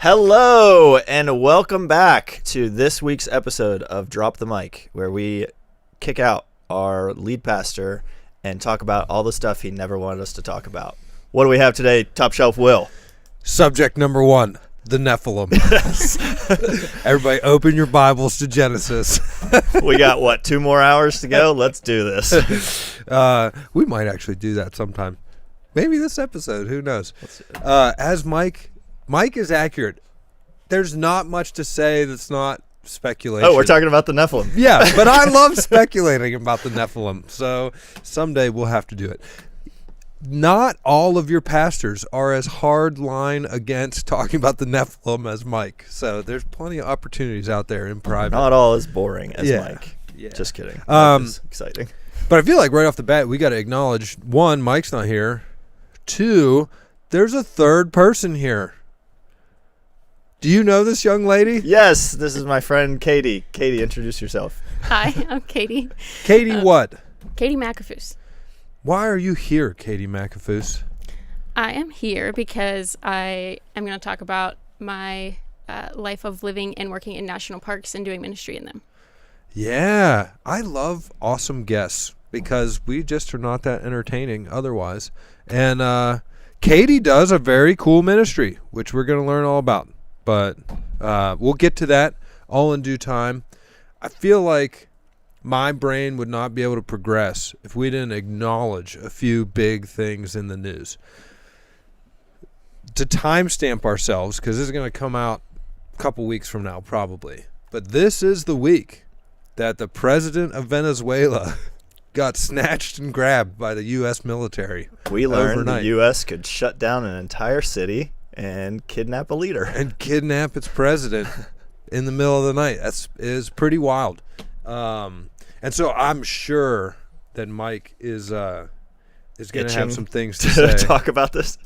Hello, and welcome back to this week's episode of Drop the Mic, where we kick out our lead pastor and talk about all the stuff he never wanted us to talk about. What do we have today, Top Shelf Will? Subject number 1, the Nephilim. Yes. Everybody open your Bibles to Genesis. We got, 2 more hours to go? Let's do this. We might actually do that sometime. Maybe this episode, who knows? As Mike is accurate. There's not much to say that's not speculation. Oh, we're talking about the Nephilim. Yeah, but I love speculating about the Nephilim, so someday we'll have to do it. Not all of your pastors are as hard line against talking about the Nephilim as Mike, so there's plenty of opportunities out there in private. Not all as boring as Mike. Yeah. Just kidding. It's exciting. But I feel like right off the bat, we got to acknowledge, 1, Mike's not here. 2, there's a third person here. Do you know this young lady? Yes, this is my friend Katie. Katie, introduce yourself. Hi, I'm Katie. Katie what? Katie McAfoose. Why are you here, Katie McAfoose? I am here because I am going to talk about my life of living and working in national parks and doing ministry in them. Yeah, I love awesome guests because we just are not that entertaining otherwise. And Katie does a very cool ministry, which we're going to learn all about. But we'll get to that all in due time. I feel like my brain would not be able to progress if we didn't acknowledge a few big things in the news. To timestamp ourselves, because this is going to come out a couple weeks from now probably. But this is the week that the president of Venezuela got snatched and grabbed by the U.S. military. We learned overnight. The U.S. could shut down an entire city and kidnap a leader. And kidnap its president in the middle of the night. That is pretty wild. And so I'm sure that Mike is going to have some things to say. Talk about this?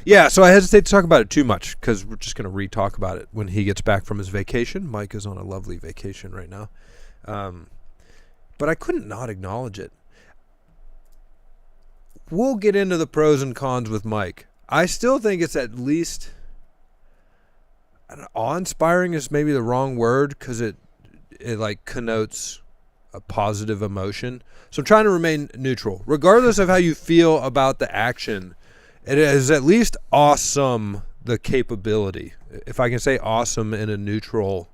Yeah, so I hesitate to talk about it too much because we're just going to re-talk about it when he gets back from his vacation. Mike is on a lovely vacation right now. But I couldn't not acknowledge it. We'll get into the pros and cons with Mike. I still think it's at least awe-inspiring is maybe the wrong word because it like connotes a positive emotion. So I'm trying to remain neutral. Regardless of how you feel about the action, it is at least awesome, the capability. If I can say awesome in a neutral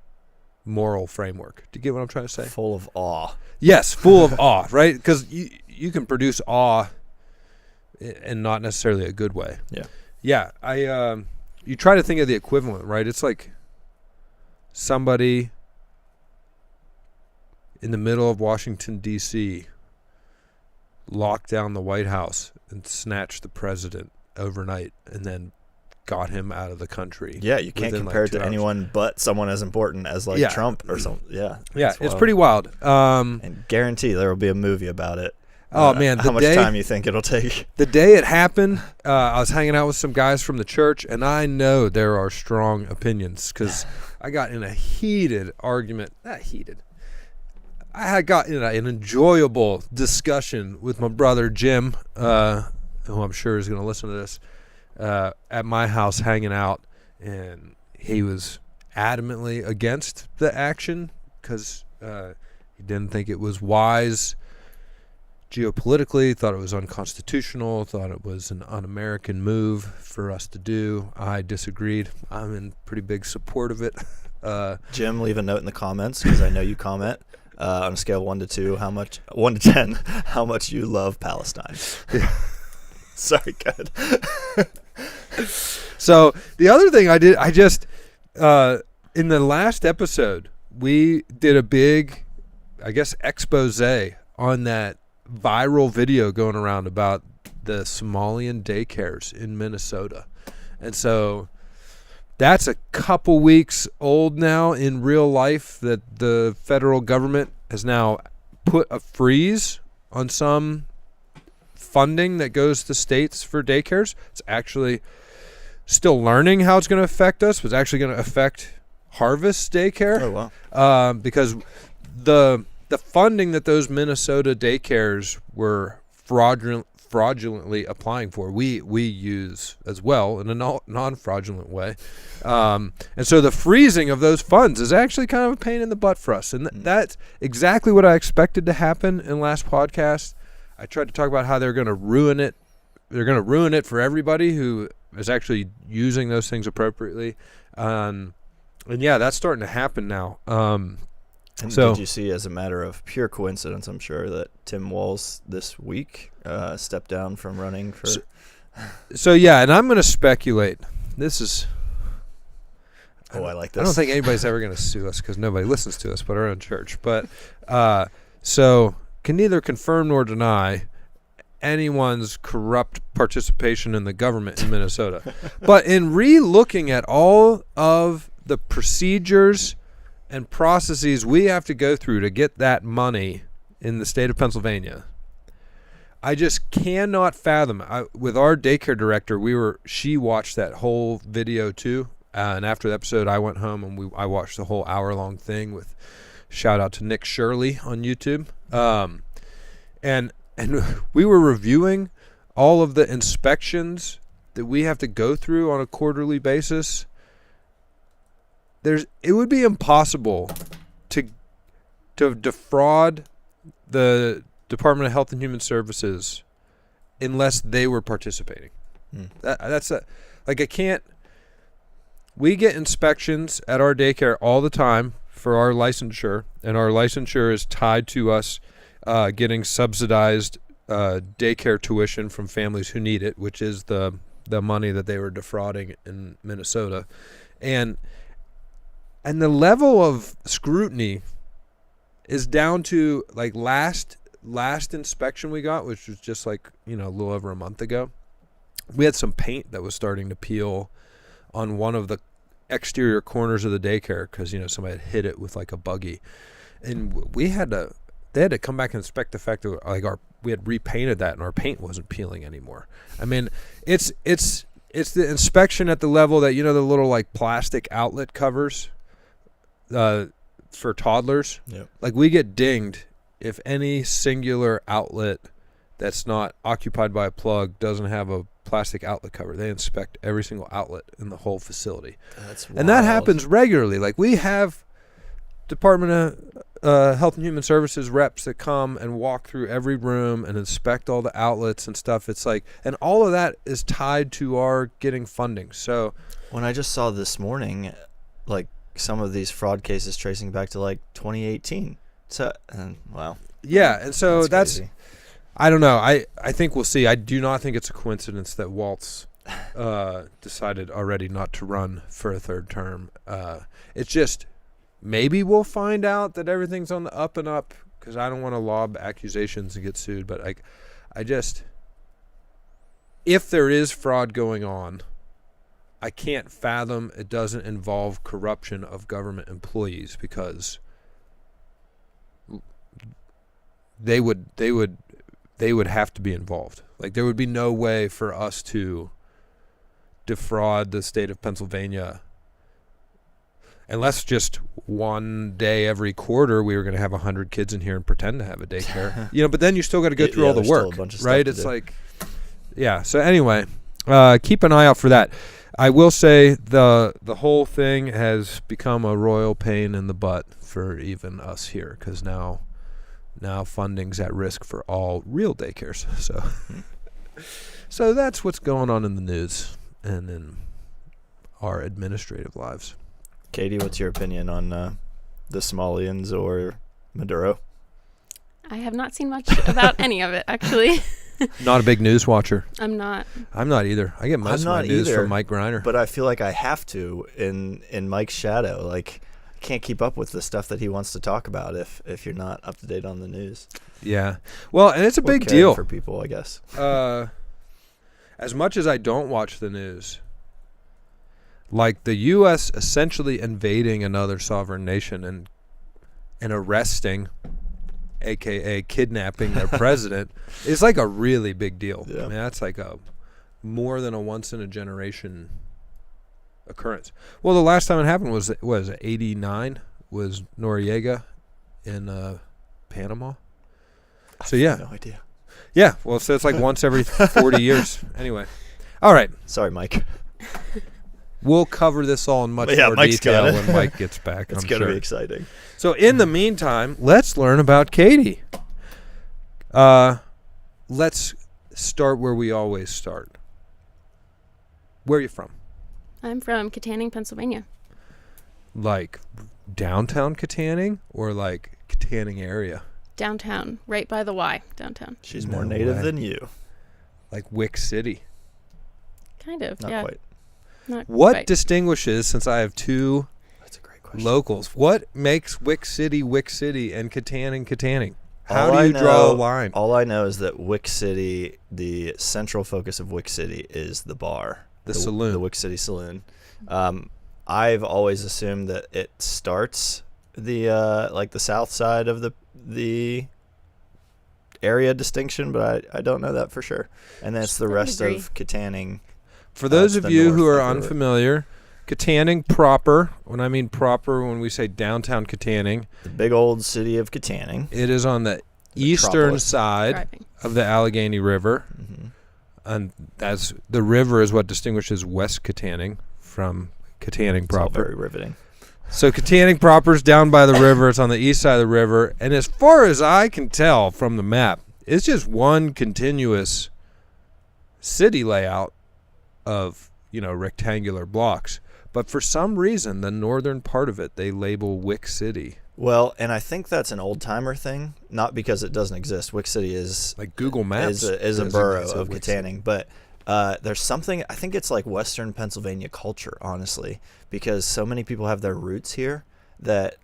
moral framework. Do you get what I'm trying to say? Full of awe. Yes, full of awe, right? Because you can produce awe and not necessarily a good way. Yeah. You try to think of the equivalent, right? It's like somebody in the middle of Washington, D.C. locked down the White House and snatched the president overnight and then got him out of the country. Yeah, you can't compare it to anyone but someone as important as Trump or something. Yeah, it's pretty wild. And guarantee there will be a movie about it. Oh, man. How much time you think it'll take? The day it happened, I was hanging out with some guys from the church, and I know there are strong opinions because I got in a heated argument. Not heated. I had got in an enjoyable discussion with my brother Jim, who I'm sure is going to listen to this, at my house hanging out, and he was adamantly against the action because he didn't think it was wise geopolitically, thought it was unconstitutional, thought it was an un-American move for us to do. I disagreed. I'm in pretty big support of it. Jim, leave a note in the comments because I know you comment on a scale of 1 to 2, 1 to 10, how much you love Palestine. Yeah. Sorry, good. So the other thing I just in the last episode, we did a big, I guess, expose on that viral video going around about the Somalian daycares in Minnesota. And so that's a couple weeks old now in real life that the federal government has now put a freeze on some funding that goes to states for daycares. It's actually still learning how it's going to affect us. It's actually going to affect Harvest Daycare. Oh, wow. Because the funding that those Minnesota daycares were fraudulently applying for. We use as well in a non-fraudulent way. And so the freezing of those funds is actually kind of a pain in the butt for us. And that's exactly what I expected to happen in last podcast. I tried to talk about how they're going to ruin it. They're going to ruin it for everybody who is actually using those things appropriately. And yeah, that's starting to happen now. And so did you see, as a matter of pure coincidence, I'm sure, that Tim Walz this week stepped down from running for... So yeah, and I'm going to speculate. This is... Oh, I like this. I don't think anybody's ever going to sue us because nobody listens to us but our own church. But so can neither confirm nor deny anyone's corrupt participation in the government in Minnesota. But in re-looking at all of the procedures and processes we have to go through to get that money in the state of Pennsylvania, I just cannot fathom. With our daycare director, she watched that whole video too, and after the episode, I went home and I watched the whole hour-long thing with shout out to Nick Shirley on YouTube, and we were reviewing all of the inspections that we have to go through on a quarterly basis. It would be impossible to defraud the Department of Health and Human Services unless they were participating. I can't. We get inspections at our daycare all the time for our licensure, and our licensure is tied to us getting subsidized daycare tuition from families who need it, which is the money that they were defrauding in Minnesota, and the level of scrutiny is down to like last inspection we got, which was just like, a little over a month ago. We had some paint that was starting to peel on one of the exterior corners of the daycare because somebody had hit it with like a buggy, and they had to come back and inspect the fact that we had repainted that and our paint wasn't peeling anymore. I mean, it's the inspection at the level that the little like plastic outlet covers for toddlers. Yep. Like we get dinged if any singular outlet that's not occupied by a plug doesn't have a plastic outlet cover. They inspect every single outlet in the whole facility. That's wild. And that happens regularly. Like we have Department of Health and Human Services reps that come and walk through every room and inspect all the outlets and stuff. It's like, and all of that is tied to our getting funding. So when I just saw this morning, like some of these fraud cases tracing back to like 2018. So, wow. Yeah. And so that's crazy. I don't know. I think we'll see. I do not think it's a coincidence that Waltz decided already not to run for a third term. It's just maybe we'll find out that everything's on the up and up, because I don't want to lob accusations and get sued. But I just, if there is fraud going on, I can't fathom it doesn't involve corruption of government employees, because they would have to be involved. Like there would be no way for us to defraud the state of Pennsylvania unless just one day every quarter we were going to have 100 kids in here and pretend to have a daycare. But then you still got to go through all the work, right? It's like, yeah. So anyway, keep an eye out for that. I will say the whole thing has become a royal pain in the butt for even us here, because now funding's at risk for all real daycares. So that's what's going on in the news and in our administrative lives. Katie, what's your opinion on the Somalians or Maduro? I have not seen much about any of it, actually. Not a big news watcher. I'm not either. I get most of my news from Mike Greiner. But I feel like I have to in Mike's shadow. Like, I can't keep up with the stuff that he wants to talk about if you're not up to date on the news. Yeah. Well, and it's a big deal for people, I guess. As much as I don't watch the news, like the U.S. essentially invading another sovereign nation and arresting, a.k.a. kidnapping their president, is like a really big deal. Yeah. I mean, that's like more than a once-in-a-generation occurrence. Well, the last time it happened was 89, was Noriega in Panama. So, yeah. No idea. Yeah, well, so it's like once every 40 years. Anyway. All right. Sorry, Mike. We'll cover this all in much Yeah, more Mike's detail got it. when Mike gets back, It's I'm going to sure. be exciting. So in the meantime, let's learn about Katie. Let's start where we always start. Where are you from? I'm from Katanning, Pennsylvania. Like downtown Katanning or like Katanning area? Downtown, right by the Y, downtown. She's No more native way. than you. Like Wick City. Kind of, Not yeah. quite. Not What quite. distinguishes, since I have two That's a great question. locals, what makes Wick City and Katanning? How All do I you draw a know- line? All I know is that Wick City, the central focus of Wick City is the bar. The saloon. The Wick City Saloon. I've always assumed that it starts the like the south side of the area distinction, but I don't know that for sure. And then it's the I would rest agree. of Katanning. For those It's of the you north who are of the river. unfamiliar, Katanning proper, when I mean proper, when we say downtown Katanning, The big old city of Katanning. it is on the eastern Metropolis. side Driving. of the Allegheny River. Hmm. And that's the river is what distinguishes West Katanning from Katanning It's all proper. very riveting. So Katanning proper is down by the river. It's on the east side of the river. And as far as I can tell from the map, it's just one continuous city layout of, rectangular blocks. But for some reason, the northern part of it, they label Wick City. Well, and I think that's an old timer thing, not because it doesn't exist. Wick City is Like Google Maps is a designates borough it of Wick City. Katanning, but there's something, I think it's like Western Pennsylvania culture, honestly, because so many people have their roots here that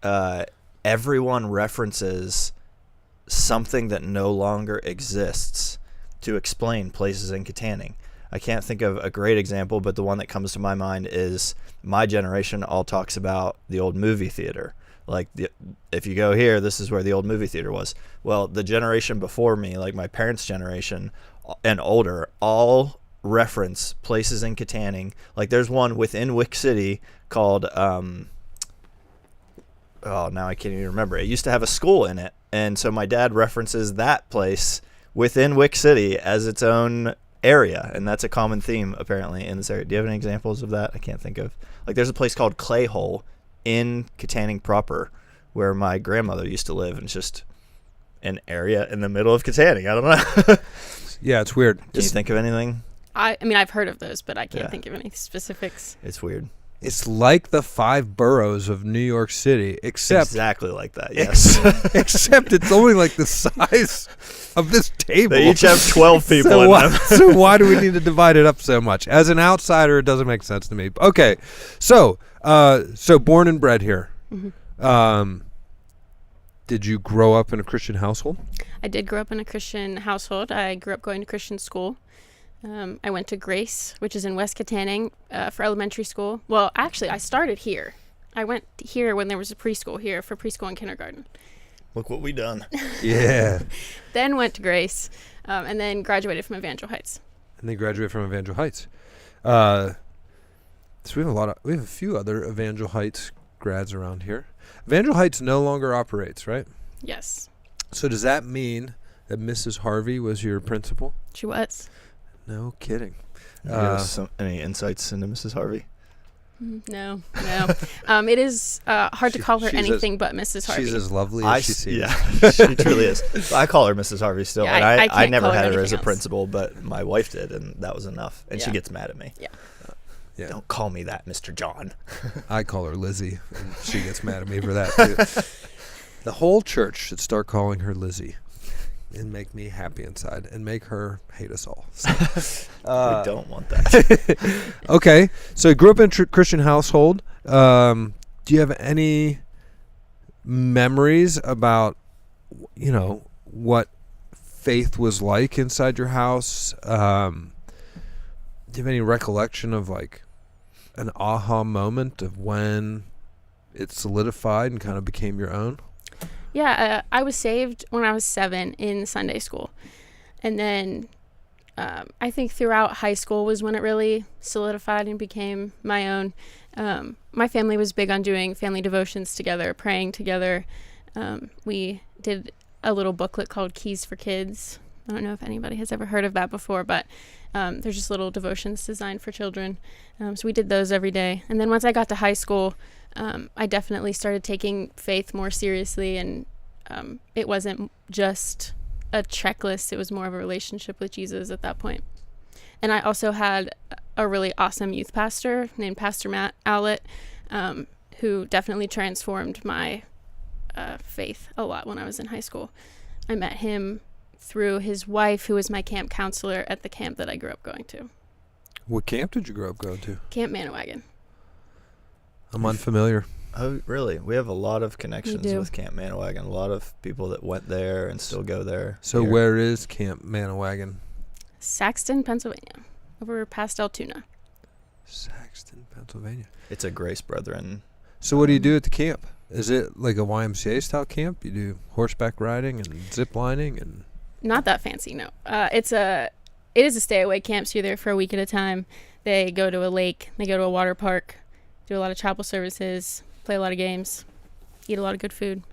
everyone references something that no longer exists to explain places in Katanning. I can't think of a great example, but the one that comes to my mind is my generation all talks about the old movie theater. Like, if you go here, this is where the old movie theater was. Well, the generation before me, like my parents' generation and older, all reference places in Katanning. Like, there's one within Wick City called, now I can't even remember. It used to have a school in it. And so my dad references that place within Wick City as its own area. And that's a common theme, apparently, in this area. Do you have any examples of that? I can't think of. Like, there's a place called Clay Hole in Katanning proper where my grandmother used to live, and it's just an area in the middle of Katanning. I don't know. Yeah, it's weird. Can you think of anything? I mean, I've heard of those, but I can't Yeah. think of any specifics. It's weird. It's like the 5 boroughs of New York City, except Exactly like that, yes. except it's only like the size of this table. They each have 12 people so in why, them. so why do we need to divide it up so much? As an outsider, it doesn't make sense to me. Okay, so born and bred here. Mhm. Did you grow up in a Christian household? I did grow up in a Christian household. I grew up going to Christian school. I went to Grace, which is in West Katanning, for elementary school. Well, actually, I started here. I went here when there was a preschool here for preschool and kindergarten. Look what we done. Yeah. Then went to Grace, and then graduated from Evangel Heights. And they graduated from Evangel Heights. So we have a few other Evangel Heights grads around here. Evangel Heights no longer operates, right? Yes, So does that mean that Mrs. Harvey was your principal? she was. No kidding. You give us any insights into Mrs. Harvey? No. It is hard to call her she's anything but Mrs. Harvey. She's as lovely as she seems. Yeah, she truly is. I call her Mrs. Harvey still, Yeah, and I I can't never call her had her as anything a else. principal, but my wife did, and that was enough. And she Yeah. gets mad at me. Yeah. Yeah. Don't call me that, Mr. John. I call her Lizzie, and she gets mad at me for that too. The whole church should start calling her Lizzie and make me happy inside and make her hate us all. So, We don't want that. okay, so you grew up in a Christian household. Do you have any memories about, what faith was like inside your house? Do you have any recollection of like an aha moment of when it solidified and kind of became your own? Yeah, I was saved when I was 7 in Sunday school. And then I think throughout high school was when it really solidified and became my own. My family was big on doing family devotions together, praying together. We did a little booklet called Keys for Kids. I don't know if anybody has ever heard of that before, but there's just little devotions designed for children. So we did those every day. And then once I got to high school, I definitely started taking faith more seriously, and it wasn't just a checklist. It was more of a relationship with Jesus at that point. And I also had a really awesome youth pastor named Pastor Matt Owlett, who definitely transformed my faith a lot when I was in high school. I met him through his wife, who was my camp counselor at the camp that I grew up going to. What camp did you grow up going to? Camp Manawagan. I'm unfamiliar. Oh, really? We have a lot of connections do. with Camp Manawagan. A lot of people that went there and still go there. So here. where is Camp Manawagan? Saxton, Pennsylvania, over past Altoona. Saxton, Pennsylvania. It's a Grace Brethren. So what do you do at the camp? Is it like a YMCA style camp? You do horseback riding and zip lining and... Not that fancy, no. It is a stay away camp, so you're there for a week at a time. They go to a lake, they go to a water park, do a lot of chapel services, play a lot of games, eat a lot of good food.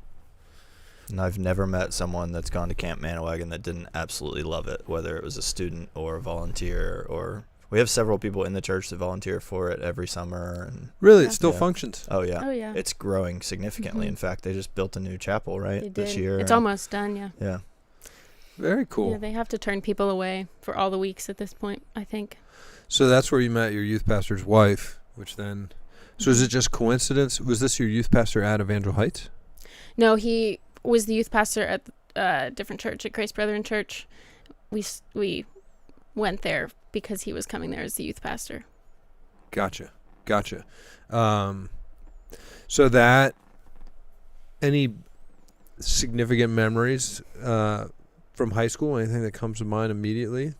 And I've never met someone that's gone to Camp Manawagan that didn't absolutely love it, whether it was a student or a volunteer. Or we have several people in the church that volunteer for it every summer. And Really? Yeah. It still Yeah. functions? oh yeah, Oh, yeah. it's growing significantly. Mhm. In fact, they just built a new chapel this year. It's and- almost done, yeah. Yeah. Very cool. Yeah, they have to turn people away for all the weeks at this point, I think. So that's where you met your youth pastor's wife, which then... So is it just coincidence? Was this your youth pastor at Evangel Heights? No, he was the youth pastor at a different church, at Grace Brethren Church. We went there because he was coming there as the youth pastor. Gotcha. So that... Any significant memories from high school? Anything that comes to mind immediately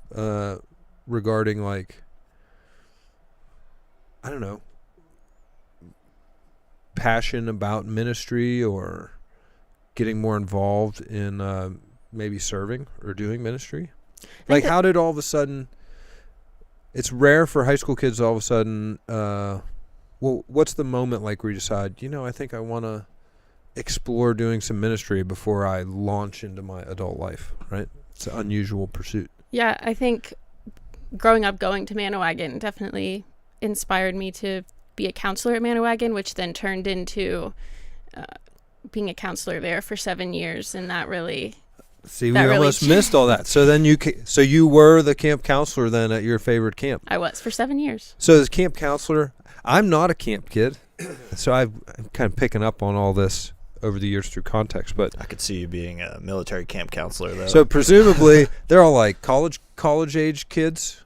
regarding, like... I don't know, passion about ministry or getting more involved in maybe serving or doing ministry? Like, how did all of a sudden... It's rare for high school kids all of a sudden... well, what's the moment like where you decide, I think I want to explore doing some ministry before I launch into my adult life, right? It's an unusual pursuit. Yeah, I think growing up going to Manawagan definitely inspired me to be a counselor at Manawagan, which then turned into being a counselor there for 7 years, and that really... See, we That really almost missed all that. So then you were the camp counselor then at your favorite camp. I was for 7 years. So as camp counselor, I'm not a camp kid, so I'm kind of picking up on all this over the years through context. But I could see you being a military camp counselor, though. so presumably they're all like college age kids.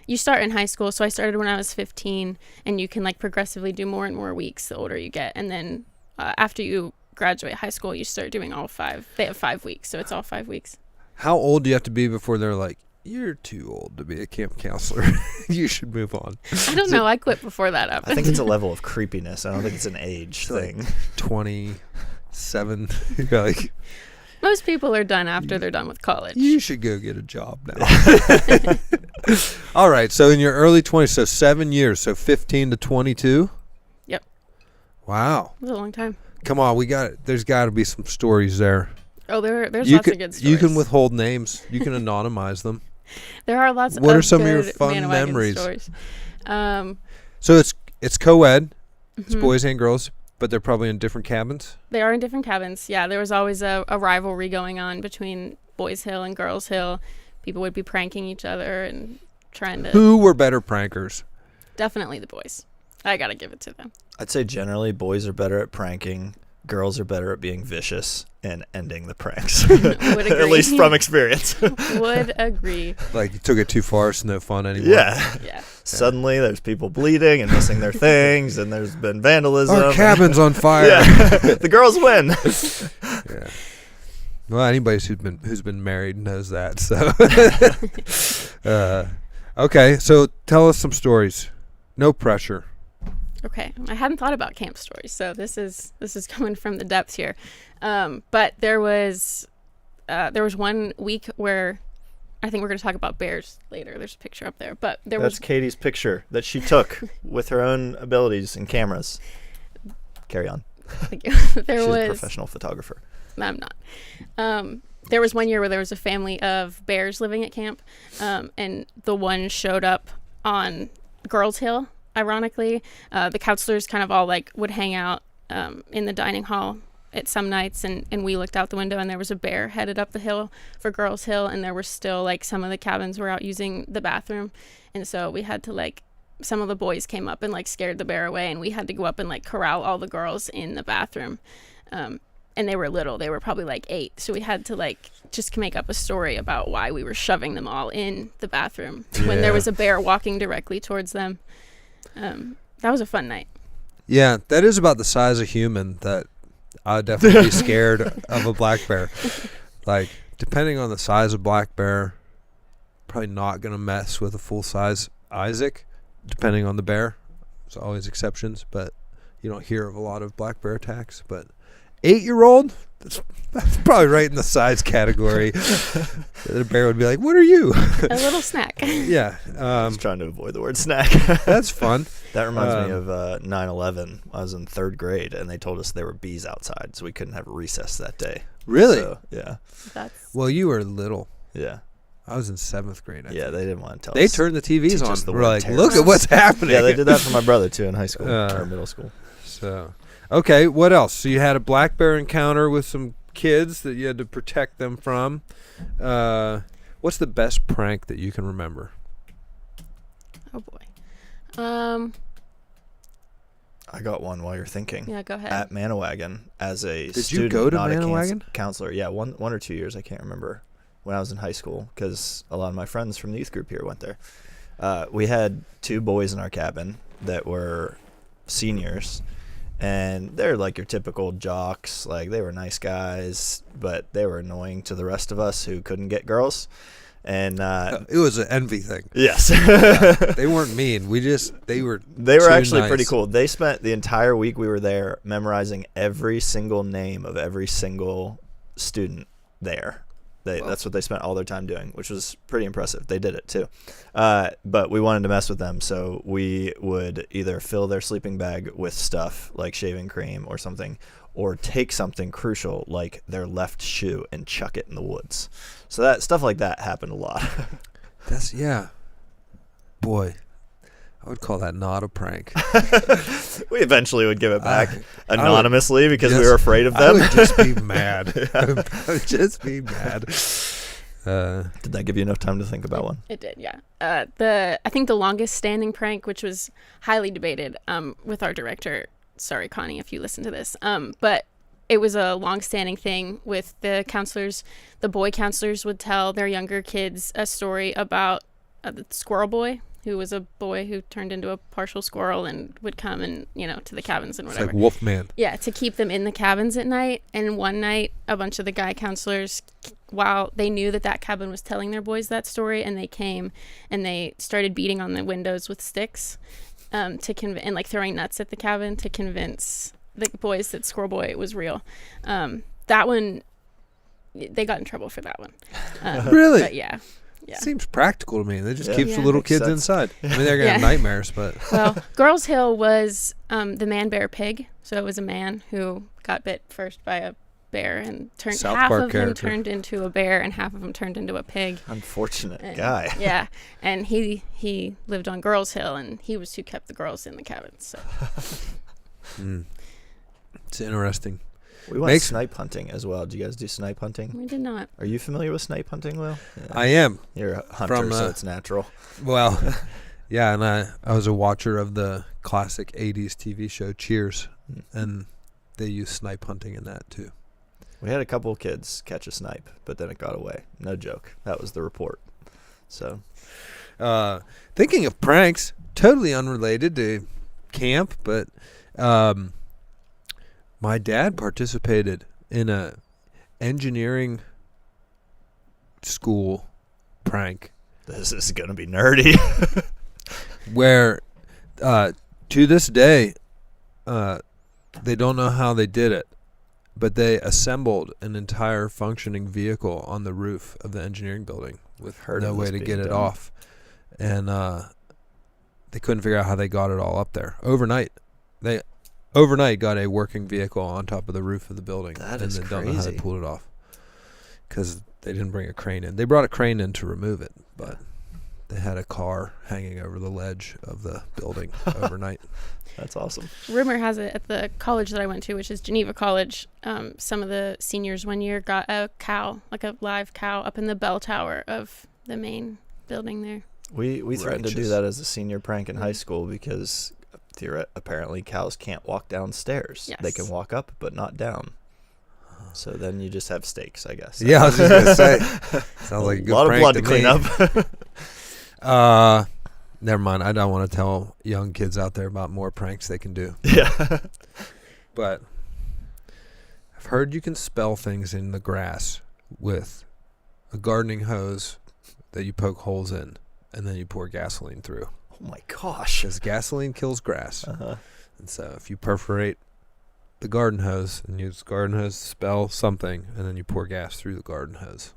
You start in high school, so I started when I was 15, and you can like progressively do more and more weeks the older you get, and then after you graduate high school, you start doing all 5. They have 5 weeks, so it's all 5 weeks. How old do you have to be before they're like, you're too old to be a camp counselor? You should move on. I don't know. I quit before that happened. I think it's a level of creepiness. I don't think it's an age thing. 27. You're like, Most people are done after they're done with college. you should go get a job now. All right. So in your early 20s, so 7 years, so 15 to 22? Yep. Wow. It was a long time. Come on. There's got to be some stories there. Oh, there's lots of good stories. You can withhold names. You can anonymize them. There are lots What of are some of your good fun Manawagan memories? stories. So it's co-ed. It's Mhm. boys and girls, but they're probably in different cabins. They are in different cabins. Yeah, there was always a rivalry going on between Boys Hill and Girls Hill. People would be pranking each other and trying to... Who were better prankers? Definitely the boys. I gotta give it to them. I'd say generally boys are better at pranking. Girls are better at being vicious and ending the pranks. Would At agree. least from experience. Would agree. Like, you took it too far, it's no fun anymore. Yeah. Yeah. Suddenly there's people bleeding and missing their things, and there's been vandalism. Our cabin's on fire. Yeah. The girls win. Yeah. Well, anybody who's been married knows that. So, okay. So tell us some stories. No pressure. Okay, I hadn't thought about camp stories, so this is coming from the depths here. But there was 1 week where I think we're going to talk about bears later. There's a picture up there, but That's Katie's picture that she took with her own abilities and cameras. Carry on. Thank you. There She's was a professional photographer. I'm not. there was one year where there was a family of bears living at camp, and the one showed up on Girls Hill. Ironically, the counselors kind of all like would hang out in the dining hall at some nights, and we looked out the window and there was a bear headed up the hill for Girls Hill, and there were still like some of the cabins were out using the bathroom, and so we had to like, some of the boys came up and like scared the bear away, and we had to go up and like corral all the girls in the bathroom. And they were little, they were probably like 8, so we had to like just make up a story about why we were shoving them all in the bathroom when there was a bear walking directly towards them. That was a fun night. Yeah, that is about the size of human that I'd definitely be scared of a black bear. Like, depending on the size of black bear, probably not going to mess with a full-size Isaac, depending on the bear. There's always exceptions, but you don't hear of a lot of black bear attacks. But 8-year-old, that's probably right in the size category. The bear would be like, what are you? A little snack. Yeah. I was trying to avoid the word snack. That's fun. That reminds me of 9/11. I was in 3rd grade, and they told us there were bees outside, so we couldn't have recess that day. Really? So, yeah. Well, you were little. Yeah. I was in 7th grade. Yeah, they didn't want to tell They us. turned the TVs on. The We're like, terror. look at what's happening. Yeah, they did that for my brother, too, in high school, or middle school. So, okay, what else? So you had a black bear encounter with some kids that you had to protect them from. What's the best prank that you can remember? Oh boy. I got one while you're thinking. Yeah, go ahead. At Manawagan as a Did student, you go to not Manawagan? a counselor. Yeah, one or 2 years, I can't remember, when I was in high school, because a lot of my friends from the youth group here went there. We had 2 boys in our cabin that were seniors, and they're like your typical jocks. Like, they were nice guys, but they were annoying to the rest of us who couldn't get girls. And It was an envy thing. yes. They weren't mean. They were actually nice. pretty cool. They spent the entire week we were there memorizing every single name of every single student there. That's what they spent all their time doing, which was pretty impressive. They did it too. But we wanted to mess with them, so we would either fill their sleeping bag with stuff like shaving cream or something, or take something crucial like their left shoe and chuck it in the woods. So that stuff like that happened a lot. Yeah. Boy, I would call that not a prank. We eventually would give it back anonymously because we were afraid of I them. would just be mad. I would just be mad. Did that give you enough time to think about one? It did, yeah. I think the longest standing prank, which was highly debated with our director. Sorry, Connie, if you listen to this. But it was a long-standing thing with the counselors. The boy counselors would tell their younger kids a story about the squirrel boy, who was a boy who turned into a partial squirrel and would come and, to the cabins and whatever. It's like Wolfman. Yeah, to keep them in the cabins at night. And one night, a bunch of the guy counselors, while they knew that cabin was telling their boys that story, and they came and they started beating on the windows with sticks and like throwing nuts at the cabin to convince the boys that Squirrel Boy was real. That one, they got in trouble for that one. Really? But yeah. Seems practical to me. They just keeps the Yeah. little Makes kids sense. inside. I mean, they're going to have nightmares, but... Well, Girls Hill was the man bear pig. So it was a man who got bit first by a bear and South half Park of him character. turned into a bear and half of him turned into a pig. Unfortunate And, guy. Yeah. And he lived on Girls Hill, and he was who kept the girls in the cabins. So. It's interesting. We went snipe hunting as well. Do you guys do snipe hunting? We did not. Are you familiar with snipe hunting, Will? Yeah. I am. You're a hunter, so it's natural. Well, yeah, and I was a watcher of the classic 80s TV show Cheers, and they use snipe hunting in that too. We had a couple of kids catch a snipe, but then it got away. No joke. That was the report. So, thinking of pranks, totally unrelated to camp, but my dad participated in a engineering school prank this is going to be nerdy. where to this day they don't know how they did it, but they assembled an entire functioning vehicle on the roof of the engineering building with no way to get it off, and they couldn't figure out how they got it all up there overnight. They got a working vehicle on top of the roof of the building, That and is they don't know how they crazy. pulled it off. because they didn't bring a crane in. They brought a crane in to remove it, but they had a car hanging over the ledge of the building overnight. That's awesome. Rumor has it at the college that I went to, which is Geneva College, some of the seniors one year got a cow, like a live cow, up in the bell tower of the main building there. We threatened to do Righteous. that as a senior prank in high school because apparently cows can't walk downstairs. Yes. They can walk up, but not down. So then you just have steaks, I guess. Yeah, I was just gonna say. Sounds like a good lot of prank blood to clean me. up. Never mind. I don't want to tell young kids out there about more pranks they can do. Yeah. But I've heard you can spell things in the grass with a gardening hose that you poke holes in, and then you pour gasoline through. Oh my gosh. Because gasoline kills grass. Uh-huh. And so if you perforate the garden hose and use the garden hose to spell something, and then you pour gas through the garden hose,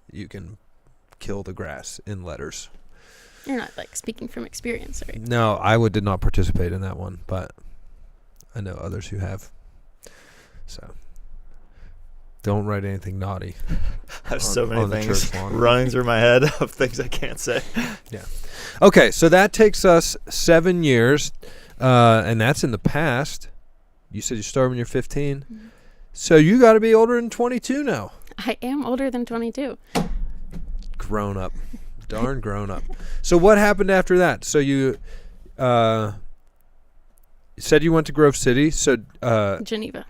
you can kill the grass in letters. You're not like speaking from experience, right? No, did not participate in that one, but I know others who have. So don't write anything naughty. I have so many on the things church lawn. running through my head of things I can't say. Yeah. Okay, so that takes us 7 years, and that's in the past. You said you started when you're 15. Mm-hmm. So you got to be older than 22 now. I am older than 22. Grown up. Darn grown up. So what happened after that? So you said you went to Grove City. So Geneva.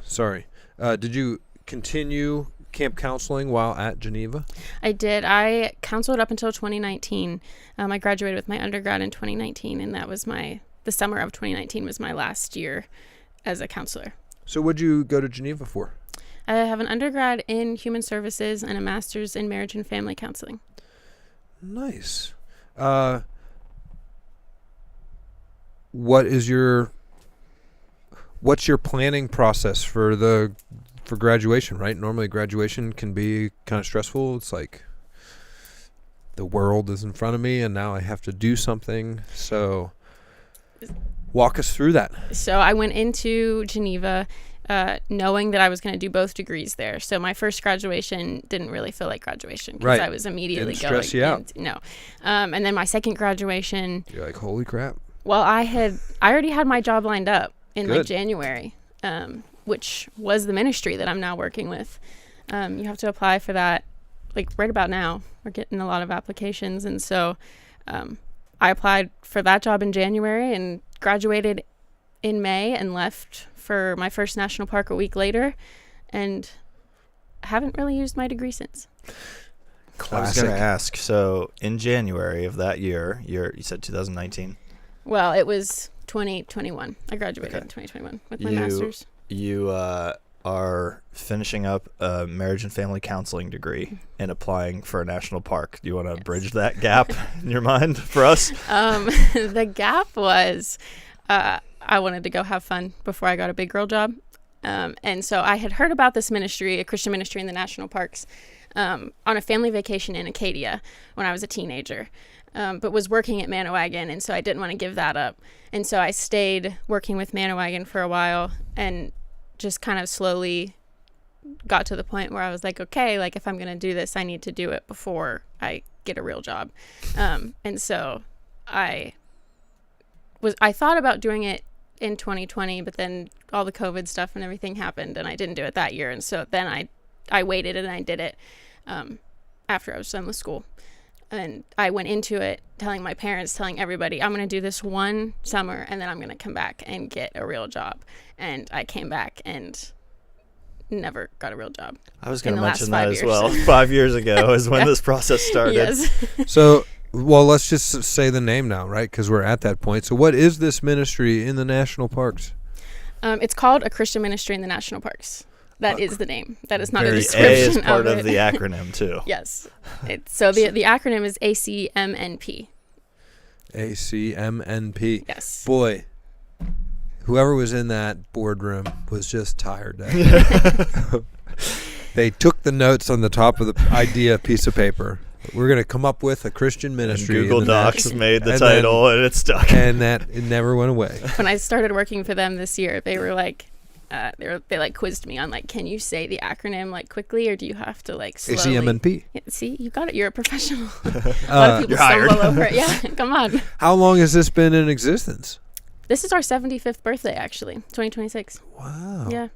Sorry. Did you continue camp counseling while at Geneva? I did. I counseled up until 2019. I graduated with my undergrad in 2019, and that was the summer of 2019 was my last year as a counselor. So what'd you go to Geneva for? I have an undergrad in human services and a master's in marriage and family counseling. Nice. What's your planning process for graduation, right? Normally graduation can be kind of stressful. It's like the world is in front of me and now I have to do something. So walk us through that. So I went into Geneva knowing that I was going to do both degrees there. So my first graduation didn't really feel like graduation because Right. I was immediately Didn't stress going. you out. No. And then my second graduation, You're like, holy crap. well, I already had my job lined up in like Good. January, which was the ministry that I'm now working with. You have to apply for that like right about now. We're getting a lot of applications. And so I applied for that job in January and graduated in May and left for my first national park a week later, and haven't really used my degree since. I was Classic. going to ask, so in January of that year, you said 2019, Well, it was 2021. I graduated in 2021 with my master's. you are finishing up a marriage and family counseling degree and applying for a national park. Do you want to bridge that gap in your mind for us? The gap was I wanted to go have fun before I got a big girl job. And so I had heard about this ministry, a Christian ministry in the national parks, on a family vacation in Acadia when I was a teenager, but was working at Manawagon. And so I didn't want to give that up. And so I stayed working with Manawagon for a while and just kind of slowly got to the point where I was like, okay, like if I'm going to do this, I need to do it before I get a real job. And so I thought about doing it in 2020, but then all the COVID stuff and everything happened and I didn't do it that year. And so then I waited and I did it after I was done with school. And I went into it telling my parents, telling everybody, I'm going to do this one summer and then I'm going to come back and get a real job. And I came back and never got a real job. I was going to in the last mention that 5 as years. well. 5 years ago is when this process started. Yes. So, well, let's just say the name now, right? Because we're at that point. So what is this ministry in the national parks? It's called a Christian ministry in the national parks. That is the name. That is not a The A description is part of it. the acronym too. Yes. So the acronym is ACMNP. ACMNP. Yes. Boy, whoever was in that boardroom was just tired that day. They took the notes on the top of the idea piece of paper. We're going to come up with a Christian And ministry. in Google the Docs national- made the and title and it stuck. and that it never went away. When I started working for them this year, they were like, they like quizzed me on like, can you say the acronym like quickly, or do you have to like slowly? ACMNP. Yeah, see, you got it. You're a professional. A lot of people You're hired. stumble over it. Yeah, come on. How long has this been in existence? This is our 75th birthday, actually, 2026. Wow. Yeah.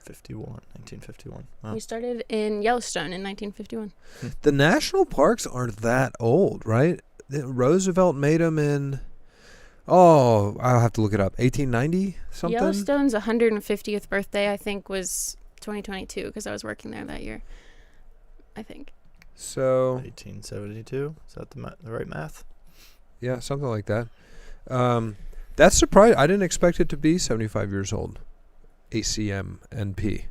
1951. Wow. We started in Yellowstone in 1951. The national parks aren't that old, right? Roosevelt made them in, I'll have to look it up, 1890 something? Yellowstone's 150th birthday, I think, was 2022 because I was working there that year, I think. So 1872. Is that the right math? yeah, something like that. That's surprising. I didn't expect it to be 75 years old. ACMNP.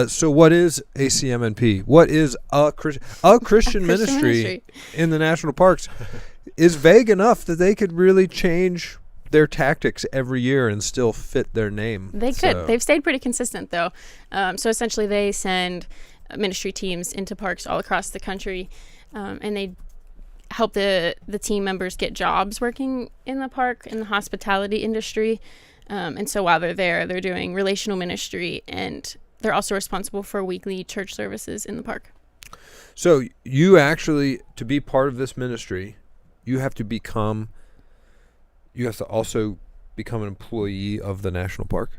So what is ACMNP? What is a Christian ministry in the national parks? Is vague enough that they could really change their tactics every year and still fit their name. They could. They've stayed pretty consistent, though. So essentially, they send ministry teams into parks all across the country, and they help the team members get jobs working in the park, in the hospitality industry. And so while they're there, they're doing relational ministry, and they're also responsible for weekly church services in the park. So you actually, to be part of this ministry, you have to also become an employee of the national park?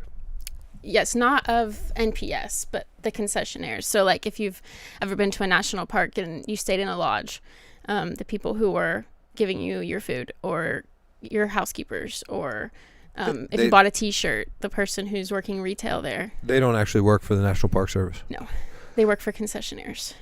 Yes, not of NPS, but the concessionaires. So like if you've ever been to a national park and you stayed in a lodge, the people who were giving you your food, or your housekeepers, or if you bought a T-shirt, the person who's working retail there. They don't actually work for the National Park Service? No, they work for concessionaires.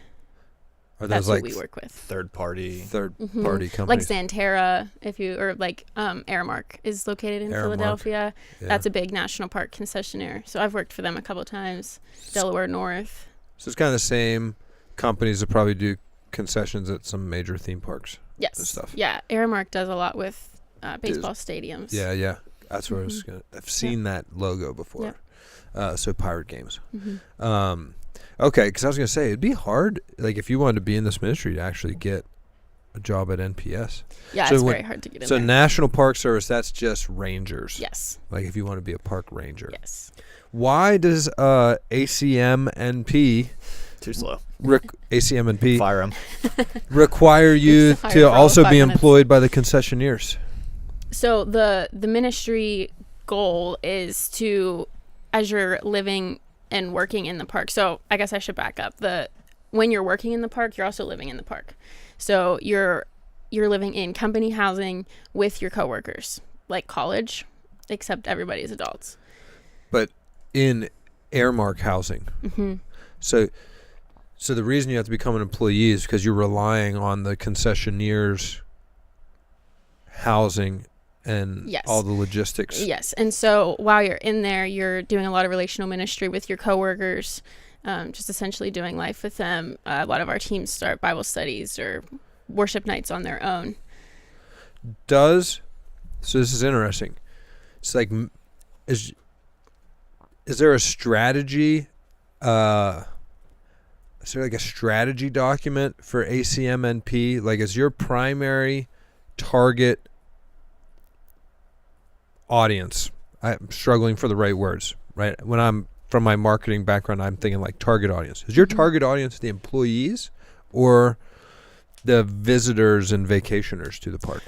Are That's those like what we work with. Third party companies? Like Xanterra, or like Aramark is located in Philadelphia. Yeah. That's a big national park concessionaire. So I've worked for them a couple times. Delaware North. So it's kind of the same companies that probably do concessions at some major theme parks. Yes. And stuff. Yeah, Aramark does a lot with baseball stadiums. Yeah. That's where I've seen that logo before. Yeah. So Pirate Games. Okay, because I was going to say, it'd be hard, like, if you wanted to be in this ministry to actually get a job at NPS. Yeah, so it's very hard to get in there. So National Park Service, that's just rangers. Yes. Like, if you want to be a park ranger. Yes. Why does ACMNP... Too slow. ACMNP... Fire them. ...require you to also be employed by the concessionaires? So the ministry goal is to, as you're living and working in the park. So I guess I should back up. When you're working in the park, you're also living in the park. So you're living in company housing with your coworkers, like college, except everybody's adults. But in Aramark housing. Mm-hmm. So the reason you have to become an employee is because you're relying on the concessionaires housing and all the logistics. Yes. And so while you're in there, you're doing a lot of relational ministry with your coworkers, just essentially doing life with them. A lot of our teams start Bible studies or worship nights on their own. So this is interesting. It's like, is there a strategy? Is there like a strategy document for ACMNP? Like, is your primary target audience? I'm struggling for the right words, right? When I'm from my marketing background, I'm thinking like target audience. Is your target audience the employees or the visitors and vacationers to the park?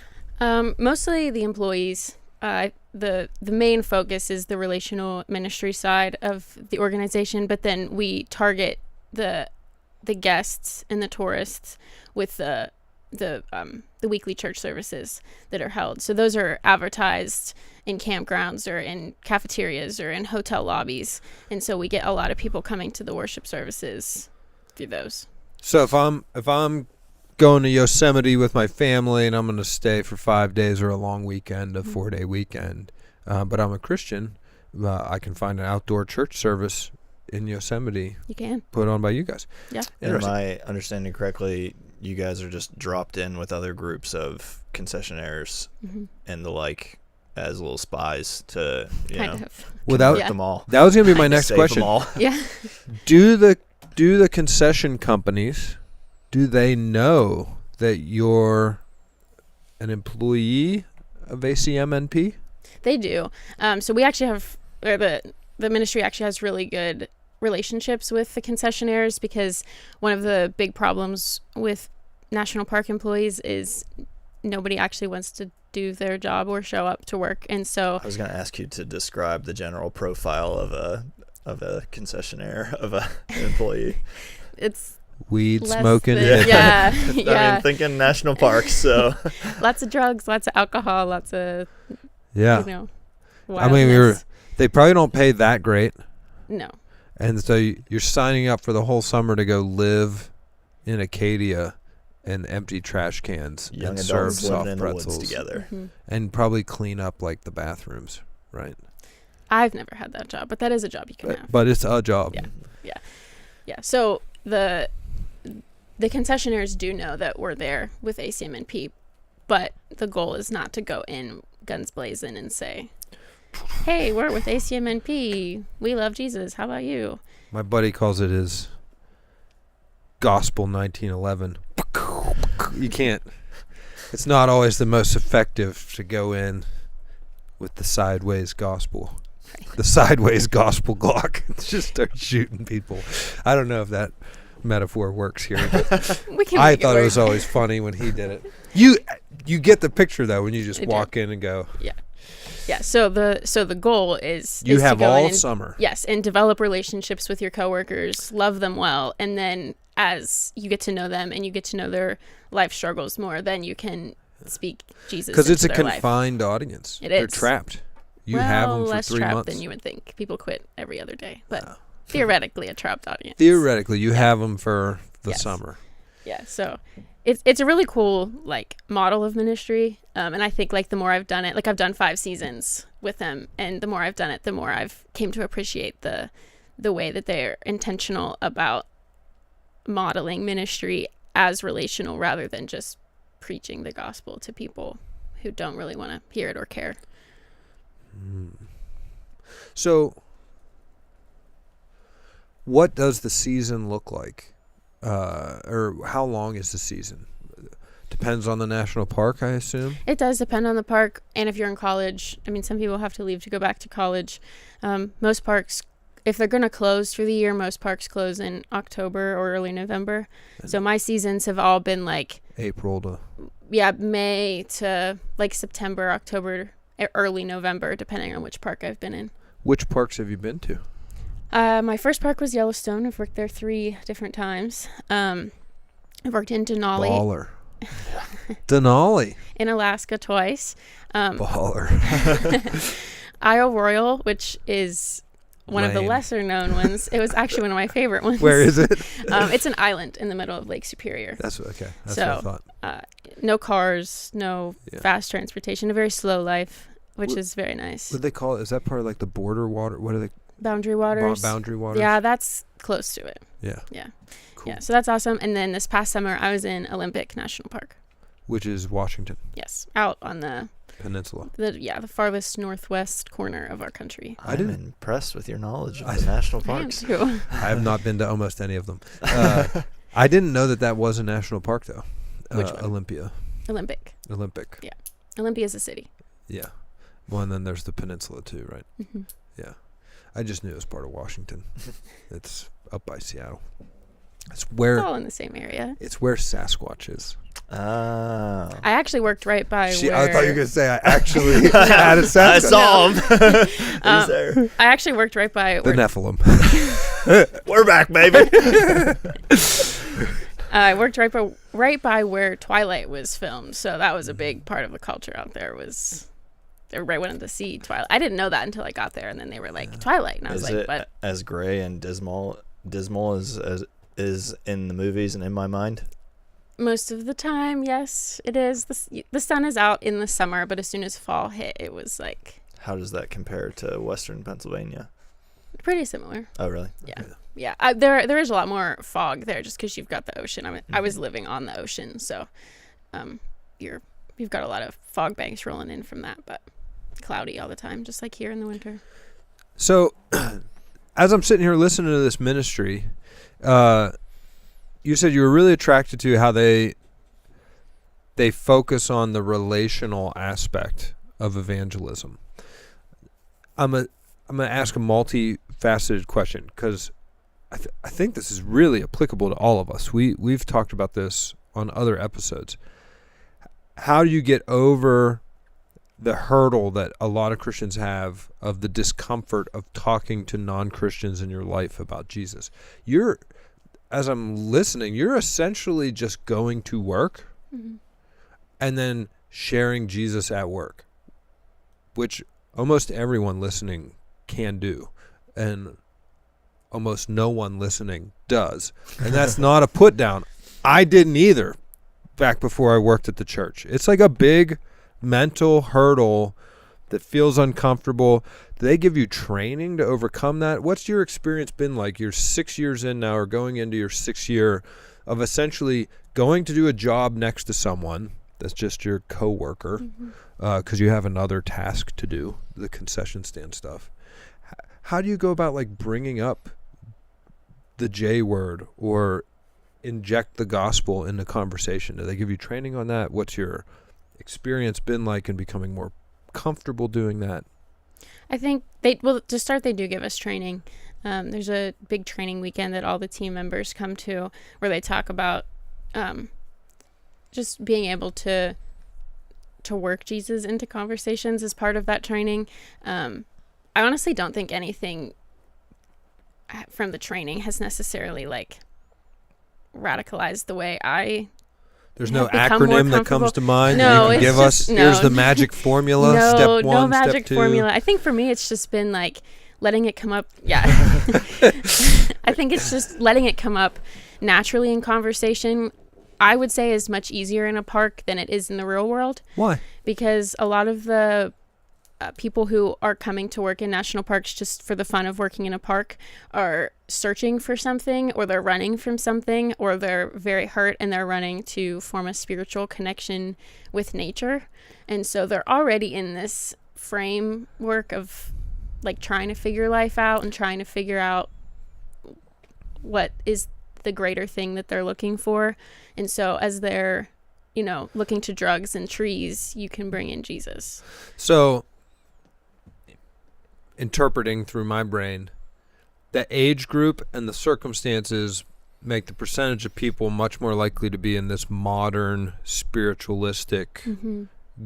Mostly the employees. The main focus is the relational ministry side of the organization, but then we target the guests and the tourists with the weekly church services that are held. So those are advertised in campgrounds or in cafeterias or in hotel lobbies. And so we get a lot of people coming to the worship services through those. So if I'm going to Yosemite with my family and I'm going to stay for 5 days or a long weekend, a 4-day weekend, but I'm a Christian, I can find an outdoor church service in Yosemite. You can. Put on by you guys. Yeah. Am I understanding correctly, you guys are just dropped in with other groups of concessionaires and the like as little spies to, Kind of. Without them all. That was going to be my next Save question. them all. Yeah. Do the concession companies, do they know that you're an employee of ACMNP? They do. So we actually have or the ministry actually has really good relationships with the concessionaires, because one of the big problems with national park employees is nobody actually wants to do their job or show up to work. And so I was going to ask you to describe the general profile of a concessionaire, of an employee. It's weed less smoking. than- yeah. I Yeah. mean, thinking national parks, so. Lots of drugs, lots of alcohol, lots of, Yeah. you know, I mean, wildness. they probably don't pay that great. No. And so you're signing up for the whole summer to go live in Acadia and empty trash cans Young and serve adults living soft in the woods pretzels together. Mhm. and probably clean up like the bathrooms, right? I've never had that job, but that is a job you can have. But it's a job. Yeah. Yeah. So the concessionaires do know that we're there with ACMNP, but the goal is not to go in guns blazing and say, "Hey, we're with ACMNP. We love Jesus. How about you?" My buddy calls it his Gospel 1911. You can't. It's not always the most effective to go in with the sideways gospel. The sideways gospel Glock. Just start shooting people. I don't know if that metaphor works here, but We can. I make thought it work. was always funny when he did it. You get the picture though when you just I do. walk in and go. Yeah. So the goal is You is have to go all in and, summer. yes, and develop relationships with your coworkers, love them well, and then as you get to know them and you get to know their life struggles more, then you can speak Jesus Because it's a into their life. confined audience. It They're is. trapped. You well, have them for less 3 trapped months. than you would think. People quit every other day, but Wow. theoretically a trapped audience. Theoretically, you have them for the Yes. summer. Yeah, so it's a really cool like model of ministry, and I think like the more I've done it, like I've done 5 seasons with them, and the more I've done it, the more I've came to appreciate the way that they're intentional about modeling ministry as relational rather than just preaching the gospel to people who don't really want to hear it or care. So, what does the season look like? Or how long is the season? Depends on the national park, I assume. It does depend on the park, and if you're in college. I mean, some people have to leave to go back to college. Most parks, if they're going to close for the year, most parks close in October or early November. So my seasons have all been like, April to. May to like September, October, early November, depending on which park I've been in. Which parks have you been to? My first park was Yellowstone. I've worked there 3 different times. I've worked in Denali, Baller. Denali. in Alaska twice. Baller. Isle Royal, which is one of the Lame. lesser known ones. It was actually one of my favorite ones. Where is it? It's an island in the middle of Lake Superior. That's okay. That's So, what I thought. No cars, no Yeah. fast transportation, a very slow life, which What- is very nice. What do they call it? Is that part of like the border water? What are they? Boundary waters. Boundary waters? Yeah, that's close to it. Yeah. Yeah. Cool. Yeah, so that's awesome. And then this past summer, I was in Olympic National Park. Which is Washington Yes, out on the Peninsula. the farthest northwest corner of our country. I I'm didn't- impressed with your knowledge of the national I am parks. too. I have not been to almost any of them. I didn't know that was a national park though. Which one? Olympia. Olympic. Olympic. Olympia is a city. Yeah. Well, and then there's the peninsula too, right? Hmm. Yeah. I just knew it was part of Washington. It's up by Seattle. It's where It's all in the same area. it's where Sasquatch is. Ah. I actually worked right by where I thought you were gonna say I actually had a Sasquatch. I saw him. He Um, was there. I actually worked right by The where Nephilim. We're back, baby. I worked right by where Twilight was filmed. So that was a big part of the culture out there. Was everybody wanted to see Twilight. I didn't know that until I got there, and then they were like Twilight, and I was Is like, it "But as gray and dismal as is in the movies and in my mind? most of the time, yes, it is. The sun is out in the summer, but as soon as fall hit, it was like How does that compare to Western Pennsylvania? pretty similar. Oh, really? Yeah. Yeah, there is a lot more fog there just because you've got the ocean. I was living on the ocean, so you've got a lot of fog banks rolling in from that, but cloudy all the time, just like here in the winter. So, as I'm sitting here listening to this ministry, you said you were really attracted to how they focus on the relational aspect of evangelism. I'm going to ask a multifaceted question because I think this is really applicable to all of us. We've talked about this on other episodes. How do you get over the hurdle that a lot of Christians have of the discomfort of talking to non-Christians in your life about Jesus? As I'm listening, you're essentially just going to work and then sharing Jesus at work, which almost everyone listening can do, and almost no one listening does. And that's not a put down. I didn't either back before I worked at the church. It's like a big mental hurdle that feels uncomfortable. Do they give you training to overcome that? What's your experience been like? You're 6 years in now, or going into your 6th year of essentially going to do a job next to someone that's just your coworker because you have another task to do, the concession stand stuff. How do you go about like bringing up the J word or inject the gospel in the conversation? Do they give you training on that? What's your experience been like in becoming more comfortable doing that? I think to start, they do give us training. There's a big training weekend that all the team members come to where they talk about just being able to work Jesus into conversations as part of that training. I honestly don't think anything from the training has necessarily like radicalized the way I There's no acronym that comes to mind no, that you can give us? Here's the magic formula, step 1, no magic step 2. formula. I think for me it's just been like letting it come up. Yeah. I think it's just letting it come up naturally in conversation. I would say is much easier in a park than it is in the real world. Why? Because a lot of the people who are coming to work in national parks just for the fun of working in a park are searching for something, or they're running from something, or they're very hurt and they're running to form a spiritual connection with nature. And so they're already in this framework of like trying to figure life out and trying to figure out what is the greater thing that they're looking for. And so as they're, looking to drugs and trees, you can bring in Jesus. So interpreting through my brain, the age group and the circumstances make the percentage of people much more likely to be in this modern spiritualistic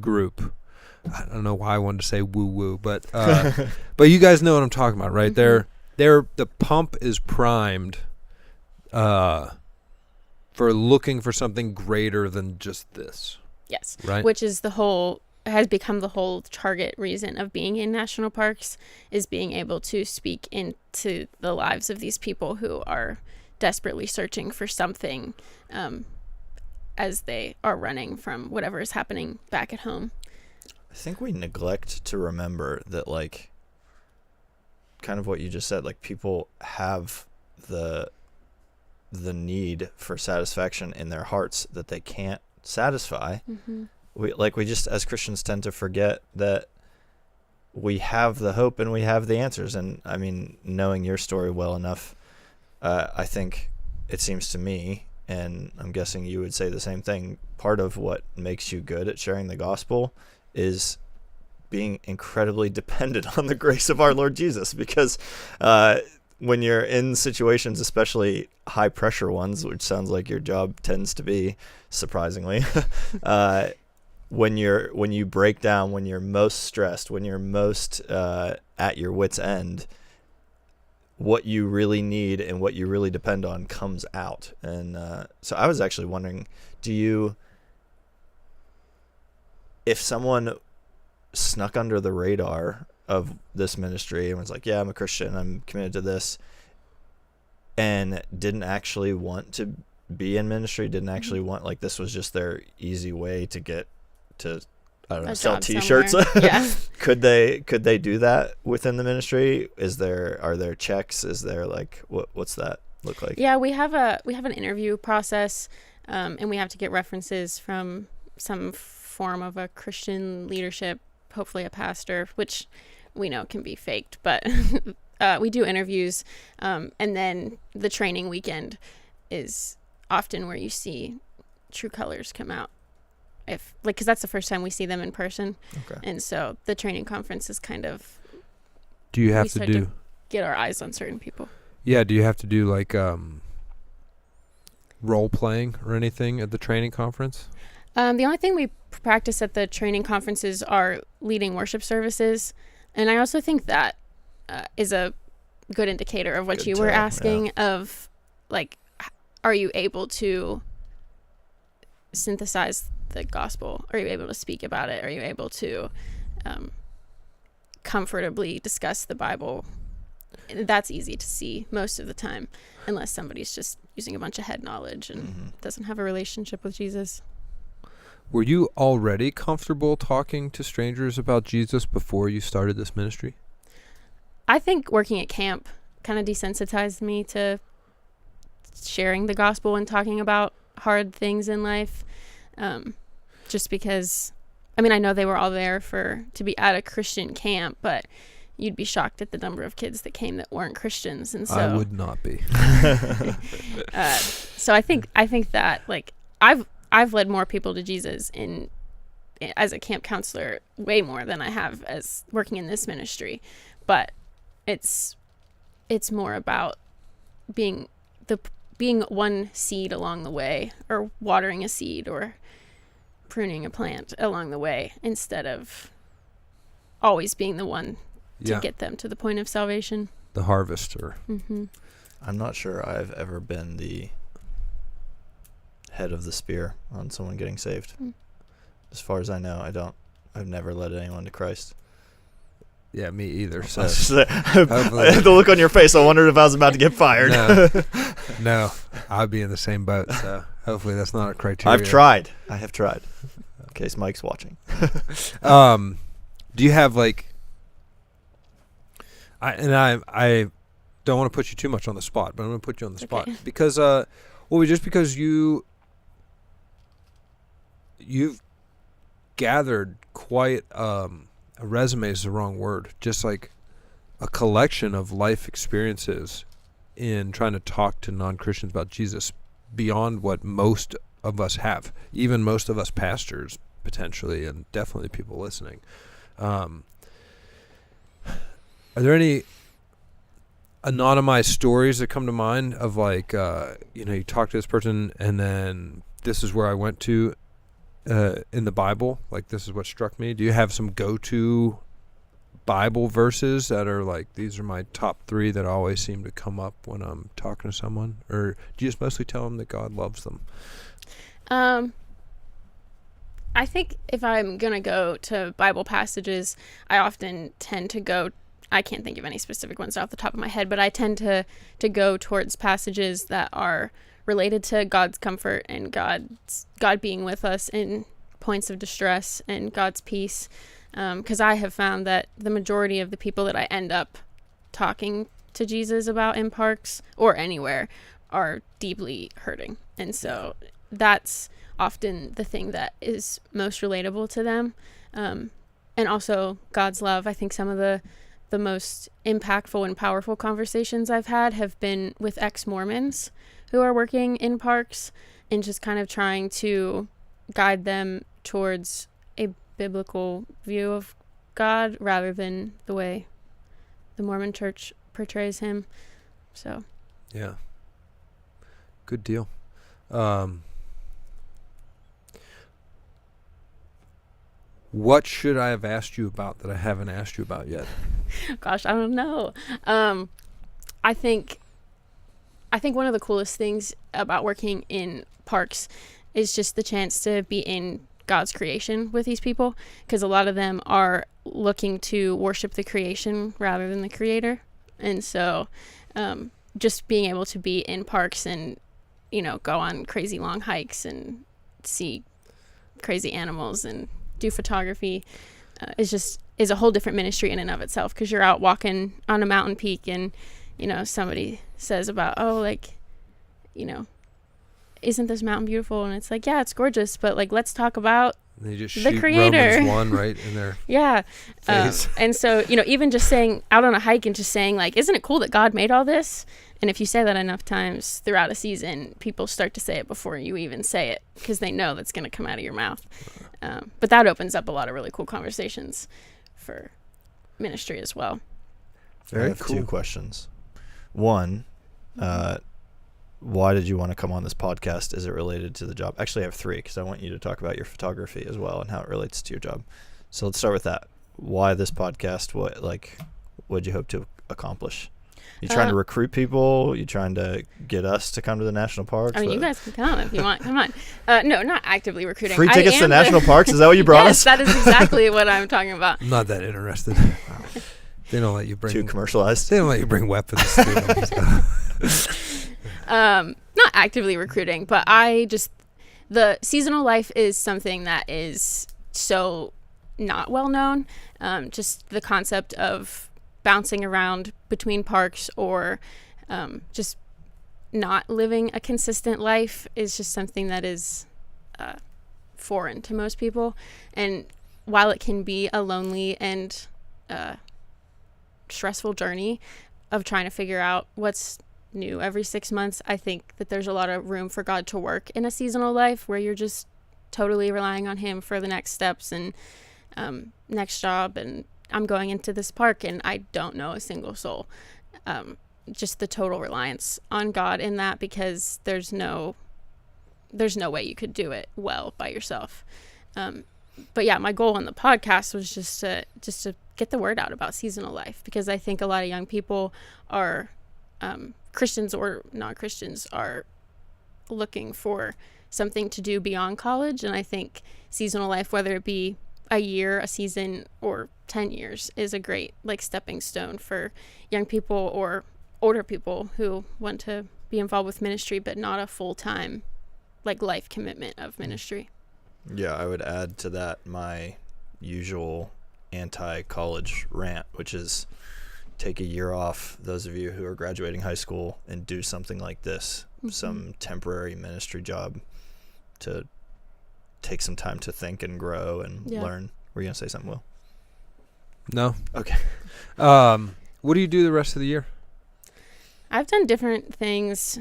group. I don't know why I wanted to say woo-woo, but but you guys know what I'm talking about, right? The pump is primed for looking for something greater than just this. Yes. Right. Which is has become the whole target reason of being in national parks, is being able to speak into the lives of these people who are desperately searching for something as they are running from whatever is happening back at home. I think we neglect to remember that, like, kind of what you just said, like, people have the need for satisfaction in their hearts that they can't satisfy. We just as Christians tend to forget that we have the hope and we have the answers. And I mean, knowing your story well enough, I think it seems to me, and I'm guessing you would say the same thing, part of what makes you good at sharing the gospel is being incredibly dependent on the grace of our Lord Jesus. Because when you're in situations, especially high pressure ones, which sounds like your job tends to be, surprisingly, when you break down, when you're most stressed, when you're most at your wit's end, what you really need and what you really depend on comes out. And so I was actually wondering, if someone snuck under the radar of this ministry and was like, yeah, I'm a Christian, I'm committed to this, and didn't actually want to be in ministry, didn't actually want, like, this was just their easy way to get to, I don't know, sell t-shirts. Yeah. Could they do that within the ministry? Are there checks? Is there, like, what's that look like? Yeah, we have an interview process, and we have to get references from some form of a Christian leadership, hopefully a pastor, which we know can be faked, but we do interviews, and then the training weekend is often where you see true colors come out, because that's the first time we see them in person. Okay. And so the training conference is kind of Do you have we to start do? to get our eyes on certain people. Yeah. Do you have to do like role playing or anything at the training conference? The only thing we practice at the training conferences are leading worship services. And I also think that is a good indicator of what Good you were tell, asking of, like, are you able to synthesize the gospel? Are you able to speak about it? Are you able to comfortably discuss the Bible? That's easy to see most of the time, unless somebody's just using a bunch of head knowledge and doesn't have a relationship with Jesus. Were you already comfortable talking to strangers about Jesus before you started this ministry? I think working at camp kind of desensitized me to sharing the gospel and talking about hard things in life. Just because, I mean, I know they were all there to be at a Christian camp, but you'd be shocked at the number of kids that came that weren't Christians. And so I would not be. So I think that, like, I've led more people to Jesus as a camp counselor way more than I have as working in this ministry, but it's more about being one seed along the way, or watering a seed, or pruning a plant along the way, instead of always being the one to get them to the point of salvation. The harvester. Mm-hmm. I'm not sure I've ever been the head of the spear on someone getting saved. As far as I know, I've never led anyone to Christ. Yeah, me either. So The look on your face, I wondered if I was about to get fired. No, I'd be in the same boat. So hopefully that's not a criteria. I have tried. In case Mike's watching. Do you have like? I don't want to put you too much on the spot, but I'm going to put you on the spot because because you've gathered quite a resume is the wrong word, just like a collection of life experiences in trying to talk to non-Christians about Jesus beyond what most of us have, even most of us pastors potentially, and definitely people listening. Are there any anonymized stories that come to mind of like, you talk to this person and then this is where I went to in the Bible, like this is what struck me? Do you have some go-to Bible verses that are like, these are my top 3 that always seem to come up when I'm talking to someone? Or do you just mostly tell them that God loves them? I think if I'm going to go to Bible passages, I often tend to go, I can't think of any specific ones off the top of my head, but I tend to go towards passages that are related to God's comfort and God being with us in points of distress, and God's peace. Because I have found that the majority of the people that I end up talking to Jesus about in parks or anywhere are deeply hurting. And so that's often the thing that is most relatable to them. And also God's love. I think some of the most impactful and powerful conversations I've had have been with ex-Mormons who are working in parks, and just kind of trying to guide them towards a biblical view of God rather than the way the Mormon church portrays him. So yeah, good deal. What should I have asked you about that I haven't asked you about yet? Gosh, I don't know. I think one of the coolest things about working in parks is just the chance to be in God's creation with these people, because a lot of them are looking to worship the creation rather than the creator. And so just being able to be in parks and, go on crazy long hikes and see crazy animals and do photography is a whole different ministry in and of itself, because you're out walking on a mountain peak and somebody says about, isn't this mountain beautiful? And it's like, yeah, it's gorgeous, but like, let's talk about they just the shoot creator. Romans 1 right in their yeah. face. And so, even just saying out on a hike and just saying like, isn't it cool that God made all this? And if you say that enough times throughout a season, people start to say it before you even say it, because they know that's going to come out of your mouth. But that opens up a lot of really cool conversations for ministry as well. Very cool. 2 questions. One, why did you want to come on this podcast? Is it related to the job? Actually, I have 3 because I want you to talk about your photography as well and how it relates to your job. So let's start with that. Why this podcast? What do you hope to accomplish? You trying to recruit people? You trying to get us to come to the national parks? I mean, you guys can come if you want. Come on. No, not actively recruiting. Free tickets to national parks? Is that what you brought us? Yes, that is exactly what I'm talking about. I'm not that interested. They don't let you bring... Too commercialized? They don't let you bring weapons to them. Not actively recruiting, but the seasonal life is something that is so not well known. Just the concept of bouncing around between parks or just not living a consistent life is just something that is foreign to most people. And while it can be a lonely and stressful journey of trying to figure out what's new every 6 months, I think that there's a lot of room for God to work in a seasonal life where you're just totally relying on him for the next steps and next job. And I'm going into this park and I don't know a single soul. Just the total reliance on God in that, because there's no way you could do it well by yourself. But yeah, my goal on the podcast was just to get the word out about seasonal life, because I think a lot of young people are Christians or non-Christians are looking for something to do beyond college. And I think seasonal life, whether it be a year, a season, or 10 years, is a great stepping stone for young people or older people who want to be involved with ministry, but not a full-time life commitment of ministry. Yeah, I would add to that my usual anti-college rant, which is take a year off, those of you who are graduating high school, and do something like this, some temporary ministry job to take some time to think and grow and learn. Were you going to say something, Will? No. Okay. What do you do the rest of the year? I've done different things,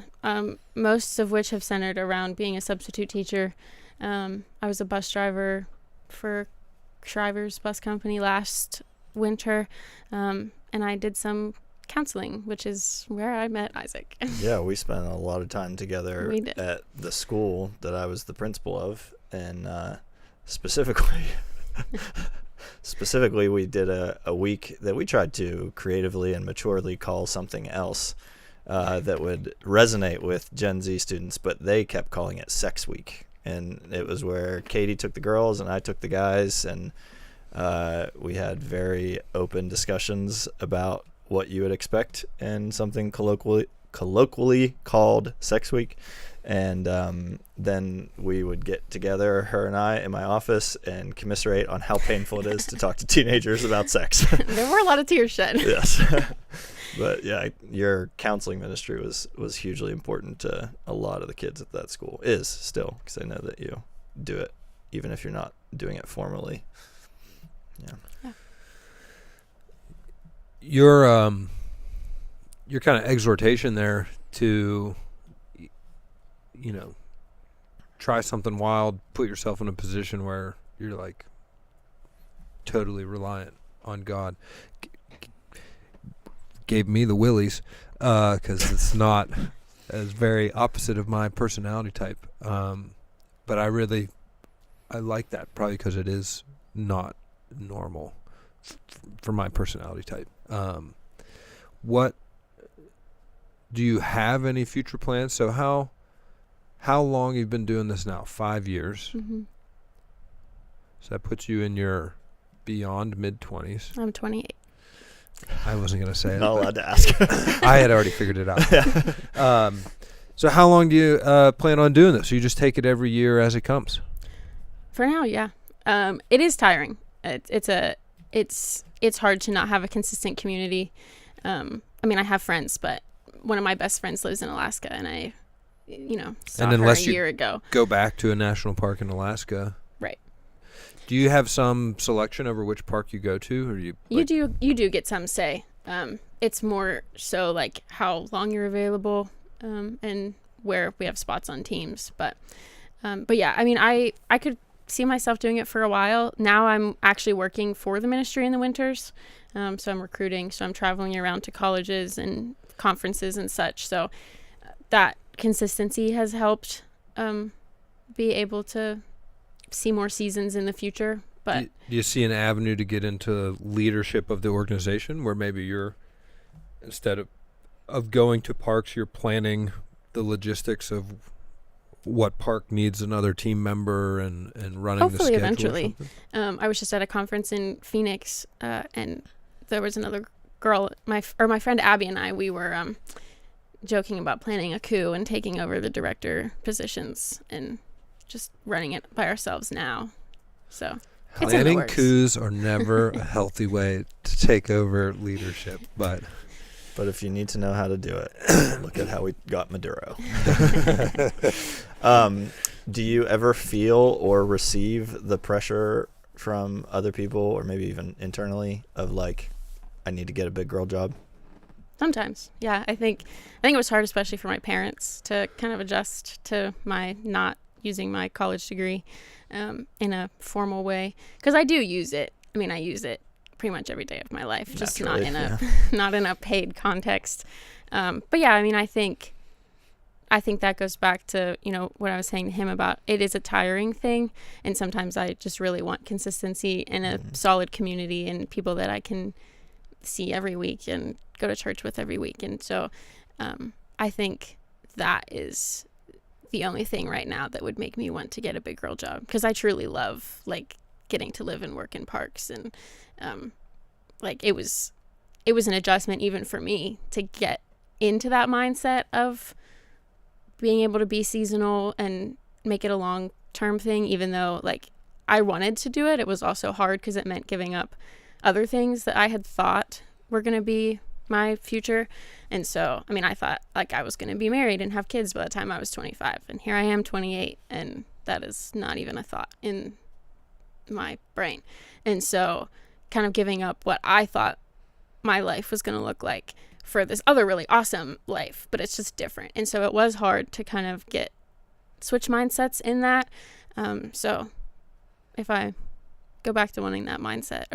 most of which have centered around being a substitute teacher. I was a bus driver for Shriver's Bus Company last winter, and I did some counseling, which is where I met Isaac. Yeah, we spent a lot of time together at the school that I was the principal of, and specifically we did a week that we tried to creatively and maturely call something else that would resonate with Gen Z students, but they kept calling it Sex Week. And it was where Katie took the girls and I took the guys, and we had very open discussions about what you would expect in something colloquially called Sex Week. And then we would get together, her and I, in my office and commiserate on how painful it is to talk to teenagers about sex. There were a lot of tears shed. Yes. But yeah, your counseling ministry was hugely important to a lot of the kids at that school. Is still, because I know that you do it even if you're not doing it formally. Yeah. Your kind of exhortation there to, try something wild, put yourself in a position where you're totally reliant on God, gave me the willies, because it's not as very opposite of my personality type. But I like that, probably because it is not normal for my personality type. What do you have any future plans? So how long you've been doing this now? 5 years. Mm-hmm. So that puts you in your beyond mid-20s. I'm 28. I wasn't going to say it. Not allowed to ask. I had already figured it out. So how long do you plan on doing this? You just take it every year as it comes? For now, yeah. It is tiring. It's hard to not have a consistent community. I have friends, but one of my best friends lives in Alaska, and I, saw her a year ago. Go back to a national park in Alaska. Right. Do you have some selection over which park you go to, or you do get some say. It's more so how long you're available, and where we have spots on teams. But yeah, I could see myself doing it for a while. Now I'm actually working for the ministry in the winters. So I'm recruiting. So I'm traveling around to colleges and conferences and such. So that consistency has helped be able to see more seasons in the future. But do you see an avenue to get into leadership of the organization where maybe you're, instead of going to parks, you're planning the logistics of what park needs another team member and running hopefully the schedule eventually. I was just at a conference in Phoenix, and there was another girl, my friend Abby and I, we were joking about planning a coup and taking over the director positions and just running it by ourselves now. So it's in the planning works. coups are never a healthy way to take over leadership, but if you need to know how to do it, look at how we got Maduro. Do you ever feel or receive the pressure from other people, or maybe even internally, of like, I need to get a big girl job? Sometimes, yeah. I think it was hard, especially for my parents, to kind of adjust to my not using my college degree in a formal way, because I do use it. I mean, I use it pretty much every day of my life, just not in a not in a paid context. But yeah, I mean, I think that goes back to, you know, what I was saying to him about it is a tiring thing, and sometimes I just really want consistency in a solid community and people that I can see every week and go to church with every week. And so I think that is the only thing right now that would make me want to get a big girl job, because I truly love like getting to live and work in parks, and like it was an adjustment even for me to get into that mindset of being able to be seasonal and make it a long-term thing. Even though like I wanted to do it, it was also hard because it meant giving up other things that I had thought were going to be my future. And so, I mean, I thought like I was going to be married and have kids by the time I was 25, and here I am 28, and that is not even a thought in my brain. And so kind of giving up what I thought my life was going to look like for this other really awesome life, but it's just different. And so it was hard to kind of switch mindsets in that. So if I go back to wanting that mindset,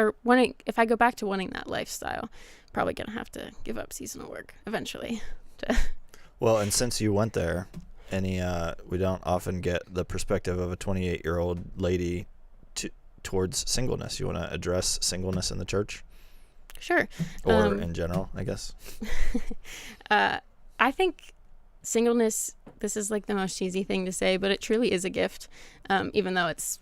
if I go back to wanting that lifestyle, probably going to have to give up seasonal work eventually. Well, and since you went there, we don't often get the perspective of a 28-year-old lady towards singleness. You want to address singleness in the church? Sure. Or in general, I guess. I think singleness, this is like the most cheesy thing to say, but it truly is a gift, even though it's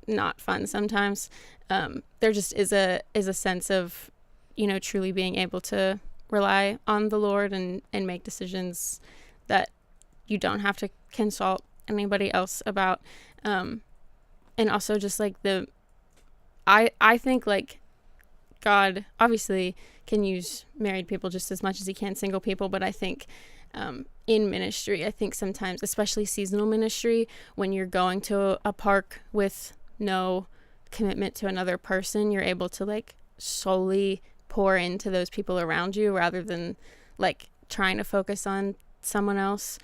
not fun sometimes. There just is a sense of, you know, truly being able to rely on the Lord and make decisions that you don't have to consult anybody else about. And also just like I think like God obviously can use married people just as much as he can single people, but I think in ministry, I think sometimes, especially seasonal ministry, when you're going to a park with no commitment to another person, you're able to like solely pour into those people around you rather than like trying to focus on someone else.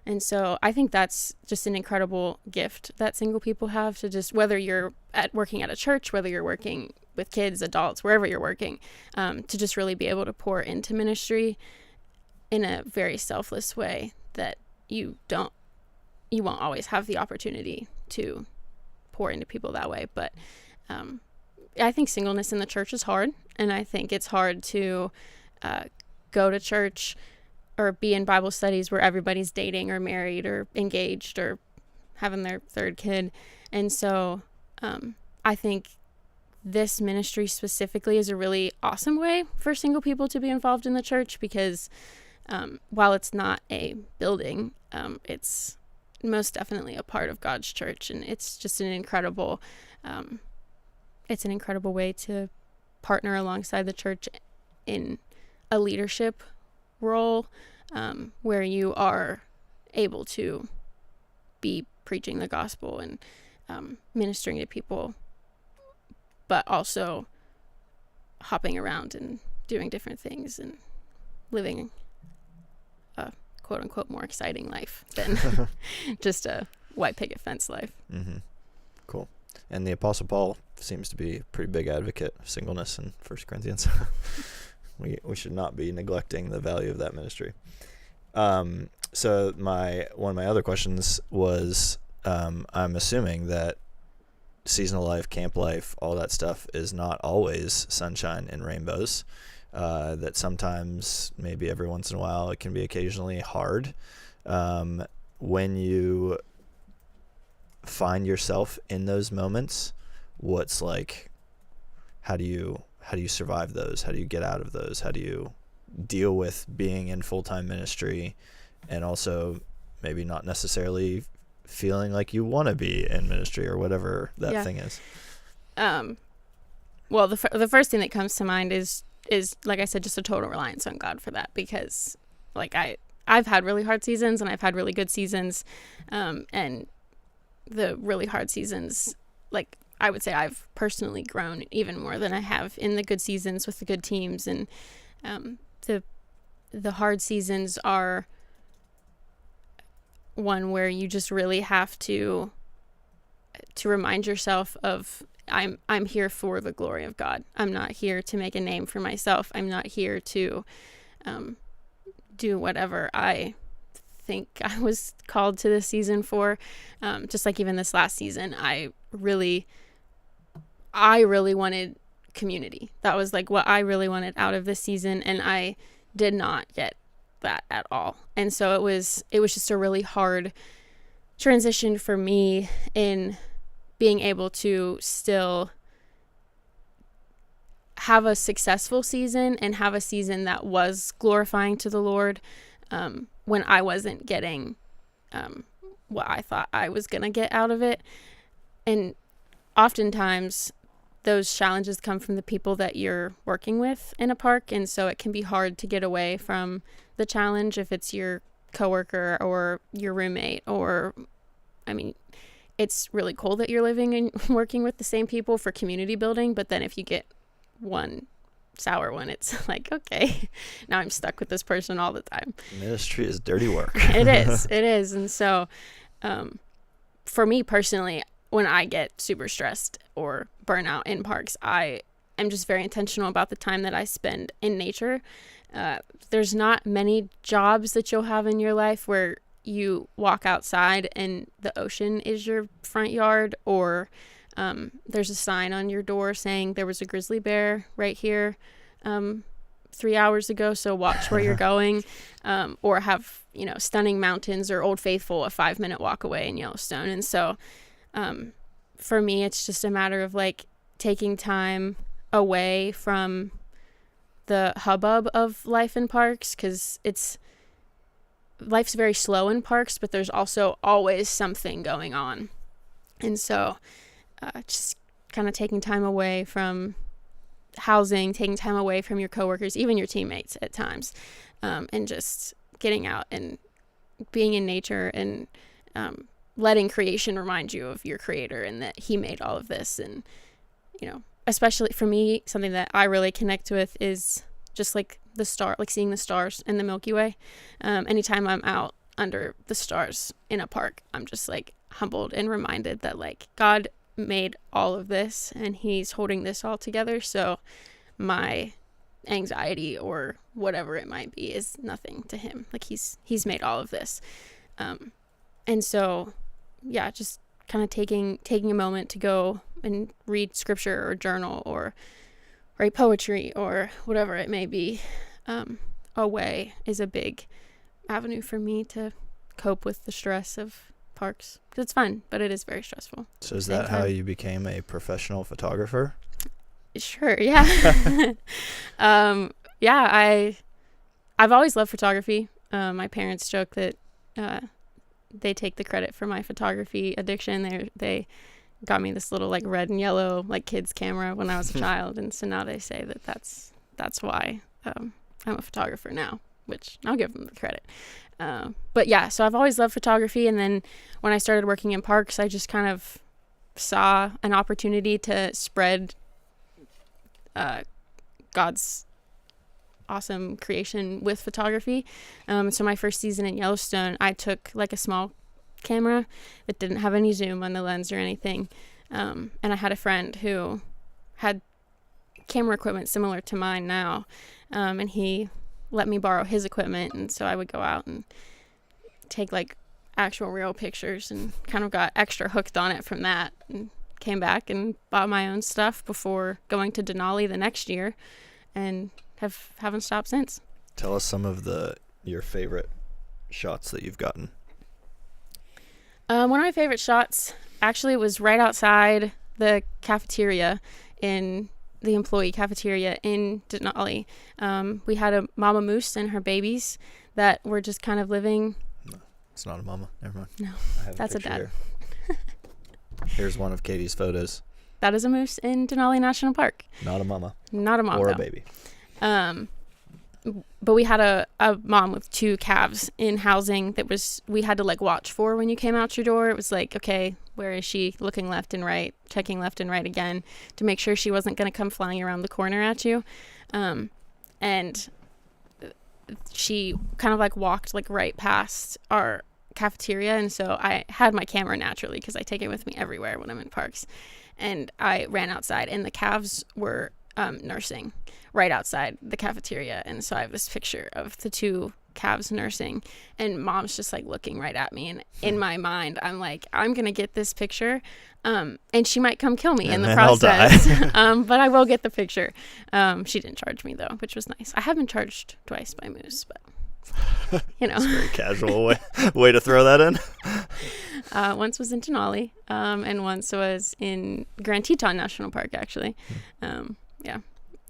And so I think that's just an incredible gift that single people have, to just, whether you're working at a church, whether you're working with kids, adults, wherever you're working, to just really be able to pour into ministry in a very selfless way that you won't always have the opportunity to pour into people that way. But I think singleness in the church is hard, and I think it's hard to go to church or be in Bible studies where everybody's dating or married or engaged or having their third kid. And so I think this ministry specifically is a really awesome way for single people to be involved in the church, because while it's not a building, it's most definitely a part of God's church, and it's just an incredible way to partner alongside the church in a leadership role, where you are able to be preaching the gospel and ministering to people, but also hopping around and doing different things and living a quote unquote more exciting life than just a white picket fence life. Mm-hmm. Cool. And the Apostle Paul seems to be a pretty big advocate of singleness in 1 Corinthians. we should not be neglecting the value of that ministry. So one of my other questions was, I'm assuming that seasonal life, camp life, all that stuff is not always sunshine and rainbows. That sometimes, maybe every once in a while, it can be occasionally hard. When you find yourself in those moments, what's like, how do you survive those? How do you get out of those? How do you deal with being in full-time ministry and also maybe not necessarily feeling like you want to be in ministry or whatever that thing is? Well, the first thing that comes to mind is like I said, just a total reliance on God for that, because like I've had really hard seasons and I've had really good seasons, and the really hard seasons, like I would say I've personally grown even more than I have in the good seasons with the good teams. And the hard seasons are one where you just really have to remind yourself of, I'm here for the glory of God. I'm not here to make a name for myself. I'm not here to do whatever I think I was called to this season for. Just like even this last season, I really wanted community. That was like what I really wanted out of this season, and I did not get that at all. And so it was just a really hard transition for me in being able to still have a successful season and have a season that was glorifying to the Lord, when I wasn't getting what I thought I was going to get out of it. And oftentimes those challenges come from the people that you're working with in a park. And so it can be hard to get away from the challenge if it's your coworker or your roommate, or, I mean, it's really cool that you're living and working with the same people for community building. But then if you get one sour one, it's like, okay, now I'm stuck with this person all the time. Ministry is dirty work. It is. And so for me personally, when I get super stressed or burnout in parks, I am just very intentional about the time that I spend in nature. There's not many jobs that you'll have in your life where you walk outside and the ocean is your front yard, or there's a sign on your door saying there was a grizzly bear right here 3 hours ago, so watch where you're going, or have, stunning mountains or Old Faithful a 5-minute walk away in Yellowstone. And so for me, it's just a matter of like taking time away from the hubbub of life in parks, because life's very slow in parks, but there's also always something going on. And so just kind of taking time away from housing, taking time away from your coworkers, even your teammates at times, and just getting out and being in nature and letting creation remind you of your creator and that he made all of this. And, especially for me, something that I really connect with is just like seeing the stars in the Milky Way. Anytime I'm out under the stars in a park, I'm just like humbled and reminded that like God made all of this and he's holding this all together. So my anxiety or whatever it might be is nothing to him. Like he's made all of this. And so, yeah, just kind of taking a moment to go and read scripture or journal or write poetry or whatever it may be away is a big avenue for me to cope with the stress of parks. It's fun, but it is very stressful. So is that how you became a professional photographer? Sure, yeah. I've always loved photography. My parents joke that they take the credit for my photography addiction. They got me this little like red and yellow like kids camera when I was a child, and so now they say that that's why I'm a photographer now, which I'll give them the credit. But yeah, so I've always loved photography, and then when I started working in parks, I just kind of saw an opportunity to spread God's awesome creation with photography. So my first season in Yellowstone, I took like a small camera that didn't have any zoom on the lens or anything, And I had a friend who had camera equipment similar to mine now, and he let me borrow his equipment, and so I would go out and take like actual real pictures, and kind of got extra hooked on it from that, and came back and bought my own stuff before going to Denali the next year, and haven't stopped since. Tell us some of your favorite shots that you've gotten. One of my favorite shots actually was right outside the cafeteria, in the employee cafeteria in Denali. We had a mama moose and her babies that were just kind of living. No, it's not a mama. Never mind. No, that's a dad. Here. Here's one of Katie's photos. That is a moose in Denali National Park. Not a mama. Not a mom, or though. A baby. But we had a mom with 2 calves in housing that we had to like watch for when you came out your door. It was like, okay, where is she? Looking left and right, checking left and right again to make sure she wasn't going to come flying around the corner at you. And she kind of like walked like right past our cafeteria. And so I had my camera naturally, because I take it with me everywhere when I'm in parks. And I ran outside, and the calves were nursing right outside the cafeteria. And so I have this picture of the 2 calves nursing, and mom's just like looking right at me, and in my mind I'm like, I'm gonna get this picture, and she might come kill me in the process. But I will get the picture. She didn't charge me though, which was nice. I have been charged twice by moose, but you know. It's a very casual way to throw that in. Once was in Denali, and once was in Grand Teton National Park, actually. Yeah,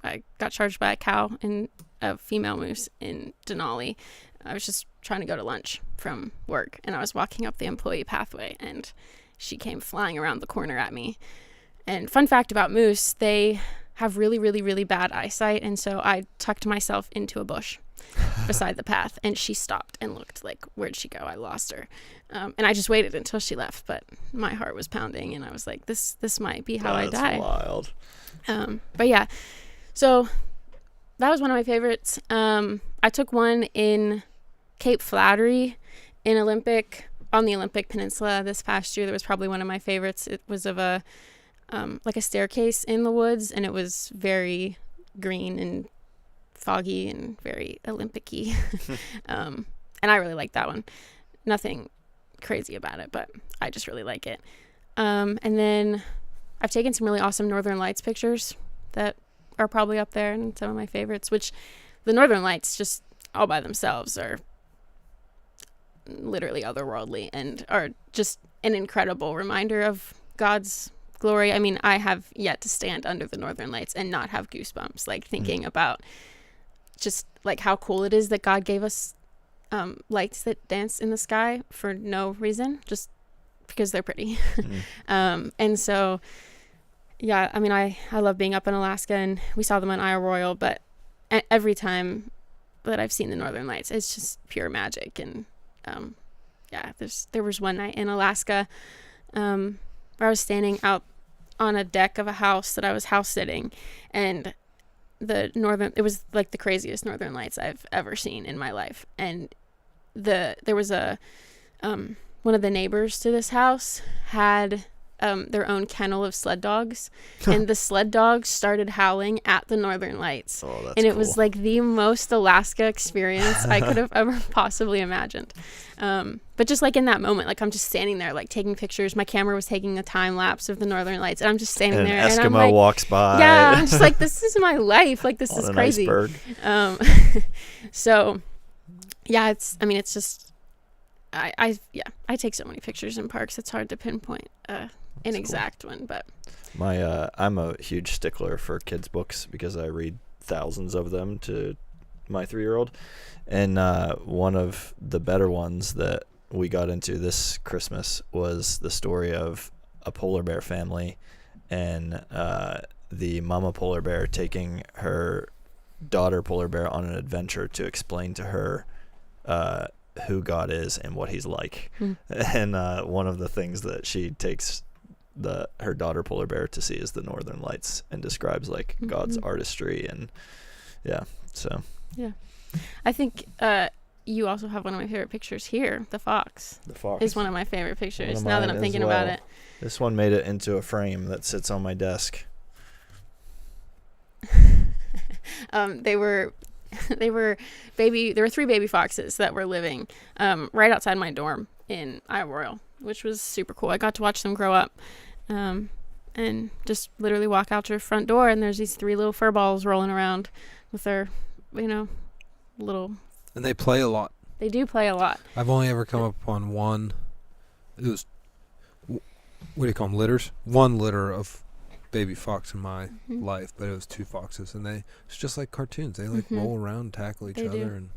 I got charged by a cow and a female moose in Denali. I was just trying to go to lunch from work, and I was walking up the employee pathway, and she came flying around the corner at me. And fun fact about moose, they have really, really, really bad eyesight, and so I tucked myself into a bush beside the path, and she stopped and looked like, where'd she go? I lost her. And I just waited until she left, but my heart was pounding, and I was like, this might be how I die. That's wild. But yeah, so that was one of my favorites. I took one in Cape Flattery on the Olympic Peninsula this past year. That was probably one of my favorites. It was of a like a staircase in the woods, and it was very green and foggy and very Olympic-y. And I really liked that one. Nothing crazy about it, but I just really like it. And then I've taken some really awesome Northern Lights pictures that are probably up there, and some of my favorites, which the Northern Lights just all by themselves are literally otherworldly and are just an incredible reminder of God's glory. I mean, I have yet to stand under the Northern Lights and not have goosebumps, like thinking about just like how cool it is that God gave us lights that dance in the sky for no reason, just because they're pretty. And so yeah, I mean, I love being up in Alaska, and we saw them on Isle Royale, but every time that I've seen the Northern Lights, it's just pure magic. And yeah, there was one night in Alaska where I was standing out on a deck of a house that I was house sitting, and it was like the craziest Northern Lights I've ever seen in my life. And there was one of the neighbors to this house had their own kennel of sled dogs, and the sled dogs started howling at the Northern Lights. Oh, that's and it cool. was like the most Alaska experience I could have ever possibly imagined. But just like in that moment, like I'm just standing there, like taking pictures. My camera was taking a time lapse of the Northern Lights, and I'm just standing and there. An Eskimo and I'm like, walks by. Yeah, I'm just like, this is my life. Like, this is crazy. So yeah, it's just, I take so many pictures in parks. It's hard to pinpoint an exact one, but I'm a huge stickler for kids' books because I read thousands of them to my 3-year-old, and one of the better ones that we got into this Christmas was the story of a polar bear family, and the mama polar bear taking her daughter polar bear on an adventure to explain to her who God is and what he's like. And one of the things that she takes her daughter polar bear to see is the Northern Lights, and describes like God's artistry. And yeah, I think you also have one of my favorite pictures here. The fox. The fox Is one of my favorite pictures. of Now that mine I'm as thinking about well. it. This one made it into a frame that sits on my desk. They were there were 3 baby foxes that were living right outside my dorm in Iowa Royal, which was super cool. I got to watch them grow up and just literally walk out your front door, and there's these 3 little fur balls rolling around with their, little. And they play a lot. They do play a lot. I've only ever come up on one. It was, what do you call them, litters? One litter of baby fox in my life, but it was 2 foxes, and it's just like cartoons. They roll around, tackle each other, and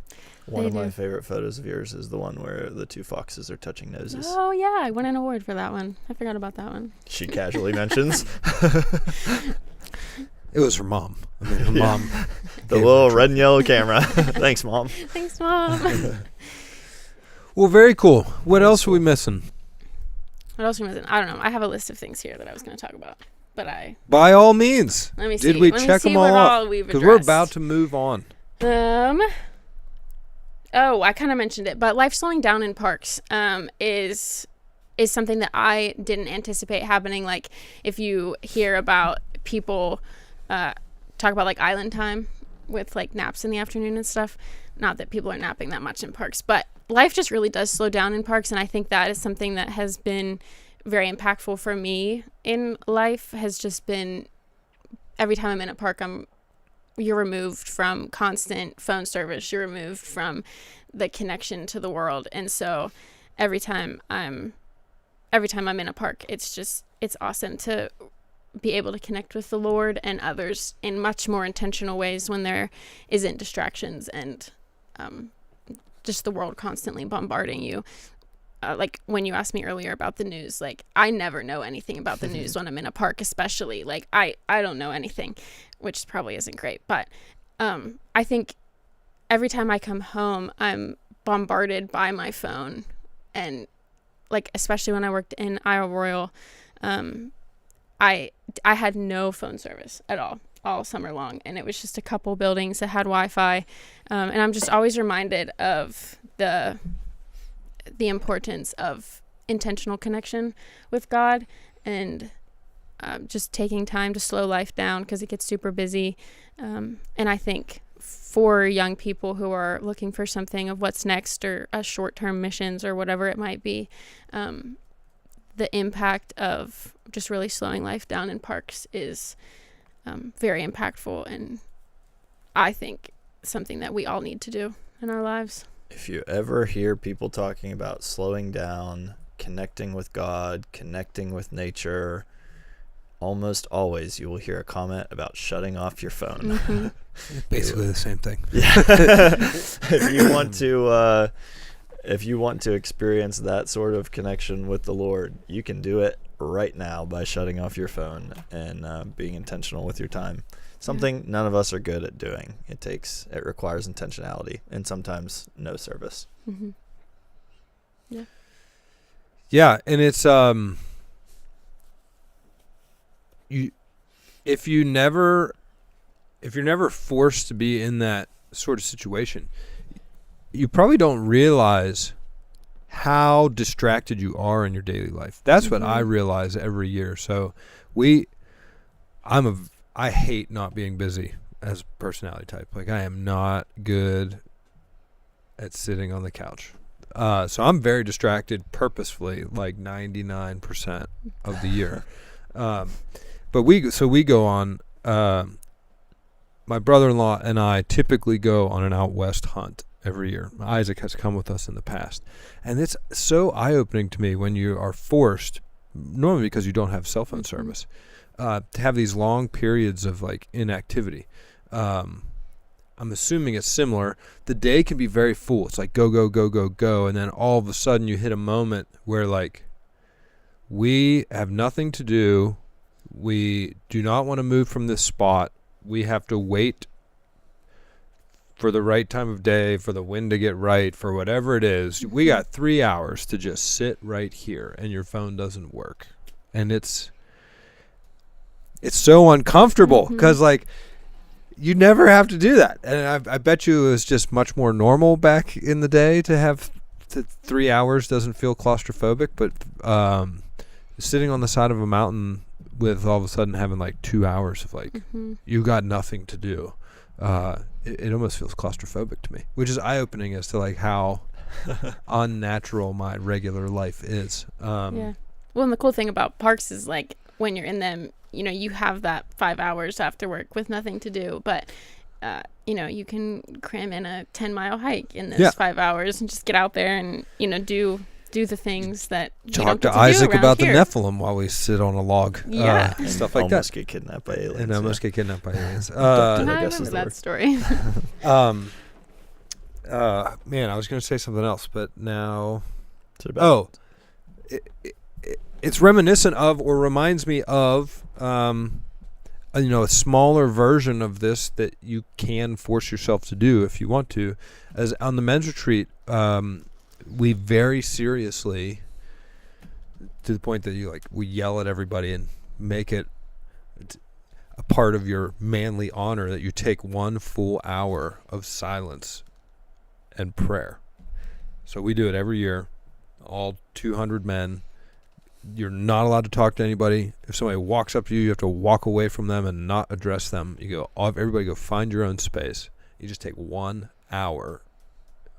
One of my favorite photos of yours is the one where the 2 foxes are touching noses. Oh yeah, I won an award for that one. I forgot about that one. She casually mentions it was her mom. I mean, her mom. the little red and yellow camera. Thanks, Mom. Thanks, Mom. Well, very cool. What else are we missing? What else are we missing? I don't know. I have a list of things here that I was going to talk about, but By all means. let me see. Did we Let me check see them what all off? we've Because we're addressed. about to move on. Oh, I kind of mentioned it, but life slowing down in parks is something that I didn't anticipate happening. Like, if you hear about people talk about like island time with like naps in the afternoon and stuff, not that people are napping that much in parks, but life just really does slow down in parks, and I think that is something that has been very impactful for me in life. Has just been every time I'm in a park, you're removed from constant phone service. You're removed from the connection to the world. And so every time I'm in a park, it's awesome to be able to connect with the Lord and others in much more intentional ways when there isn't distractions and just the world constantly bombarding you. Like when you asked me earlier about the news, like I never know anything about the news when I'm in a park, especially like I don't know anything, which probably isn't great. But I think every time I come home, I'm bombarded by my phone, and like especially when I worked in Iowa Royal, I had no phone service at all summer long, and it was just a couple buildings that had Wi-Fi, and I'm just always reminded of the importance of intentional connection with God, and just taking time to slow life down because it gets super busy. And I think for young people who are looking for something of what's next, or a short-term missions or whatever it might be, the impact of just really slowing life down in parks is very impactful, and I think something that we all need to do in our lives. If you ever hear people talking about slowing down, connecting with God, connecting with nature, almost always you will hear a comment about shutting off your phone. Basically the same thing. Yeah. If you want to experience that sort of connection with the Lord, you can do it right now by shutting off your phone and being intentional with your time. Something none of us are good at doing. It requires intentionality and sometimes no service. Mm-hmm. Yeah. Yeah, and it's if you're never forced to be in that sort of situation, you probably don't realize how distracted you are in your daily life. That's what I realize every year. So I hate not being busy as a personality type. Like, I am not good at sitting on the couch. So I'm very distracted purposefully, like 99% of the year. But we go on, my brother-in-law and I typically go on an out west hunt every year. Isaac has come with us in the past. And it's so eye-opening to me when you are forced, normally because you don't have cell phone service, to have these long periods of like inactivity. I'm assuming it's similar. The day can be very full. It's like go, go, go, go, go. And then all of a sudden you hit a moment where like we have nothing to do. We do not want to move from this spot. We have to wait for the right time of day, for the wind to get right, for whatever it is. We got 3 hours to just sit right here, and your phone doesn't work. And it's so uncomfortable because like you never have to do that. And I bet you it was just much more normal back in the day to have 3 hours doesn't feel claustrophobic. But sitting on the side of a mountain with all of a sudden having like 2 hours of like, you got nothing to do. It almost feels claustrophobic to me, which is eye-opening as to like how unnatural my regular life is. Yeah. Well, and the cool thing about parks is like when you're in them, you know, you have that 5 hours after work with nothing to do, but you know, you can cram in a 10-mile hike in those 5 hours and just get out there and, you know, do the things that you Talk don't to get to Isaac do about here. the Nephilim while we sit on a log. Yeah. Stuff like almost that. get kidnapped by aliens. And almost get kidnapped by aliens. Abducted, I I guess is remember the that word. story. Man, I was going to say something else, but now... It's reminiscent of or reminds me of, you know, a smaller version of this that you can force yourself to do if you want to. As on the men's retreat, we very seriously, to the point that we yell at everybody and make it a part of your manly honor that you take 1 full hour of silence and prayer. So we do it every year, all 200 men. You're not allowed to talk to anybody. If somebody walks up to you, you have to walk away from them and not address them. Everybody go find your own space. You just take 1 hour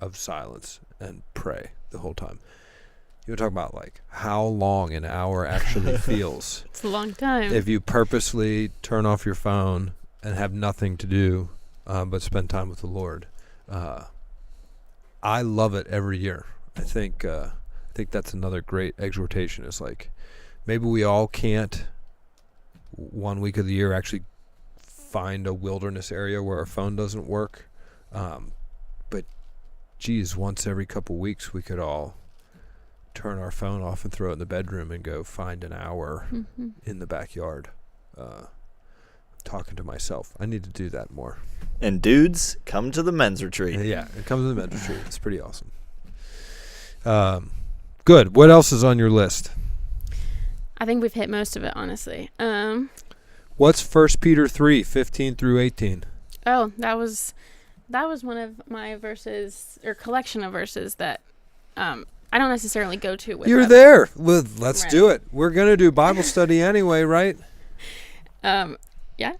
of silence and pray the whole time. You talk about like how long an hour actually feels. It's a long time. If you purposely turn off your phone and have nothing to do but spend time with the Lord. I love it every year. I think that's another great exhortation. Is like maybe we all can't 1 week of the year actually find a wilderness area where our phone doesn't work. But geez, once every couple weeks we could all turn our phone off and throw it in the bedroom and go find an hour in the backyard talking to myself. I need to do that more. And dudes, come to the men's retreat. Yeah, it comes to the men's retreat. It's pretty awesome. Good. What else is on your list? I think we've hit most of it, honestly. What's 1 Peter 3:15 through 18? Oh, that was one of my verses or collection of verses that I don't necessarily go to with You're them. there. Well, let's Right. do it. We're going to do Bible study anyway, right? Yeah.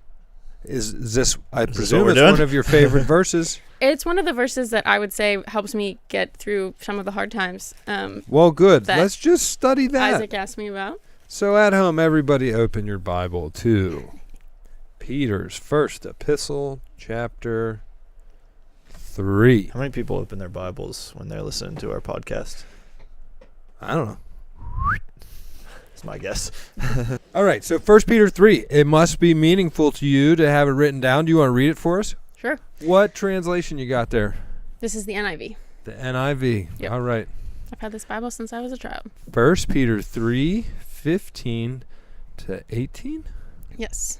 Is this, I this presume what we're it's doing? one of your favorite verses? It's one of the verses that I would say helps me get through some of the hard times. Well, good. That Let's just study that. Isaac asked me about. So at home, everybody open your Bible to Peter's first epistle, chapter 3. How many people open their Bibles when they're listening to our podcast? I don't know. That's my guess. All right, so 1 Peter 3. It must be meaningful to you to have it written down. Do you want to read it for us? Sure. What translation you got there? This is the NIV. The NIV. Yep. All right. I've had this Bible since I was a child. 1 Peter 3:15 to 18. Yes.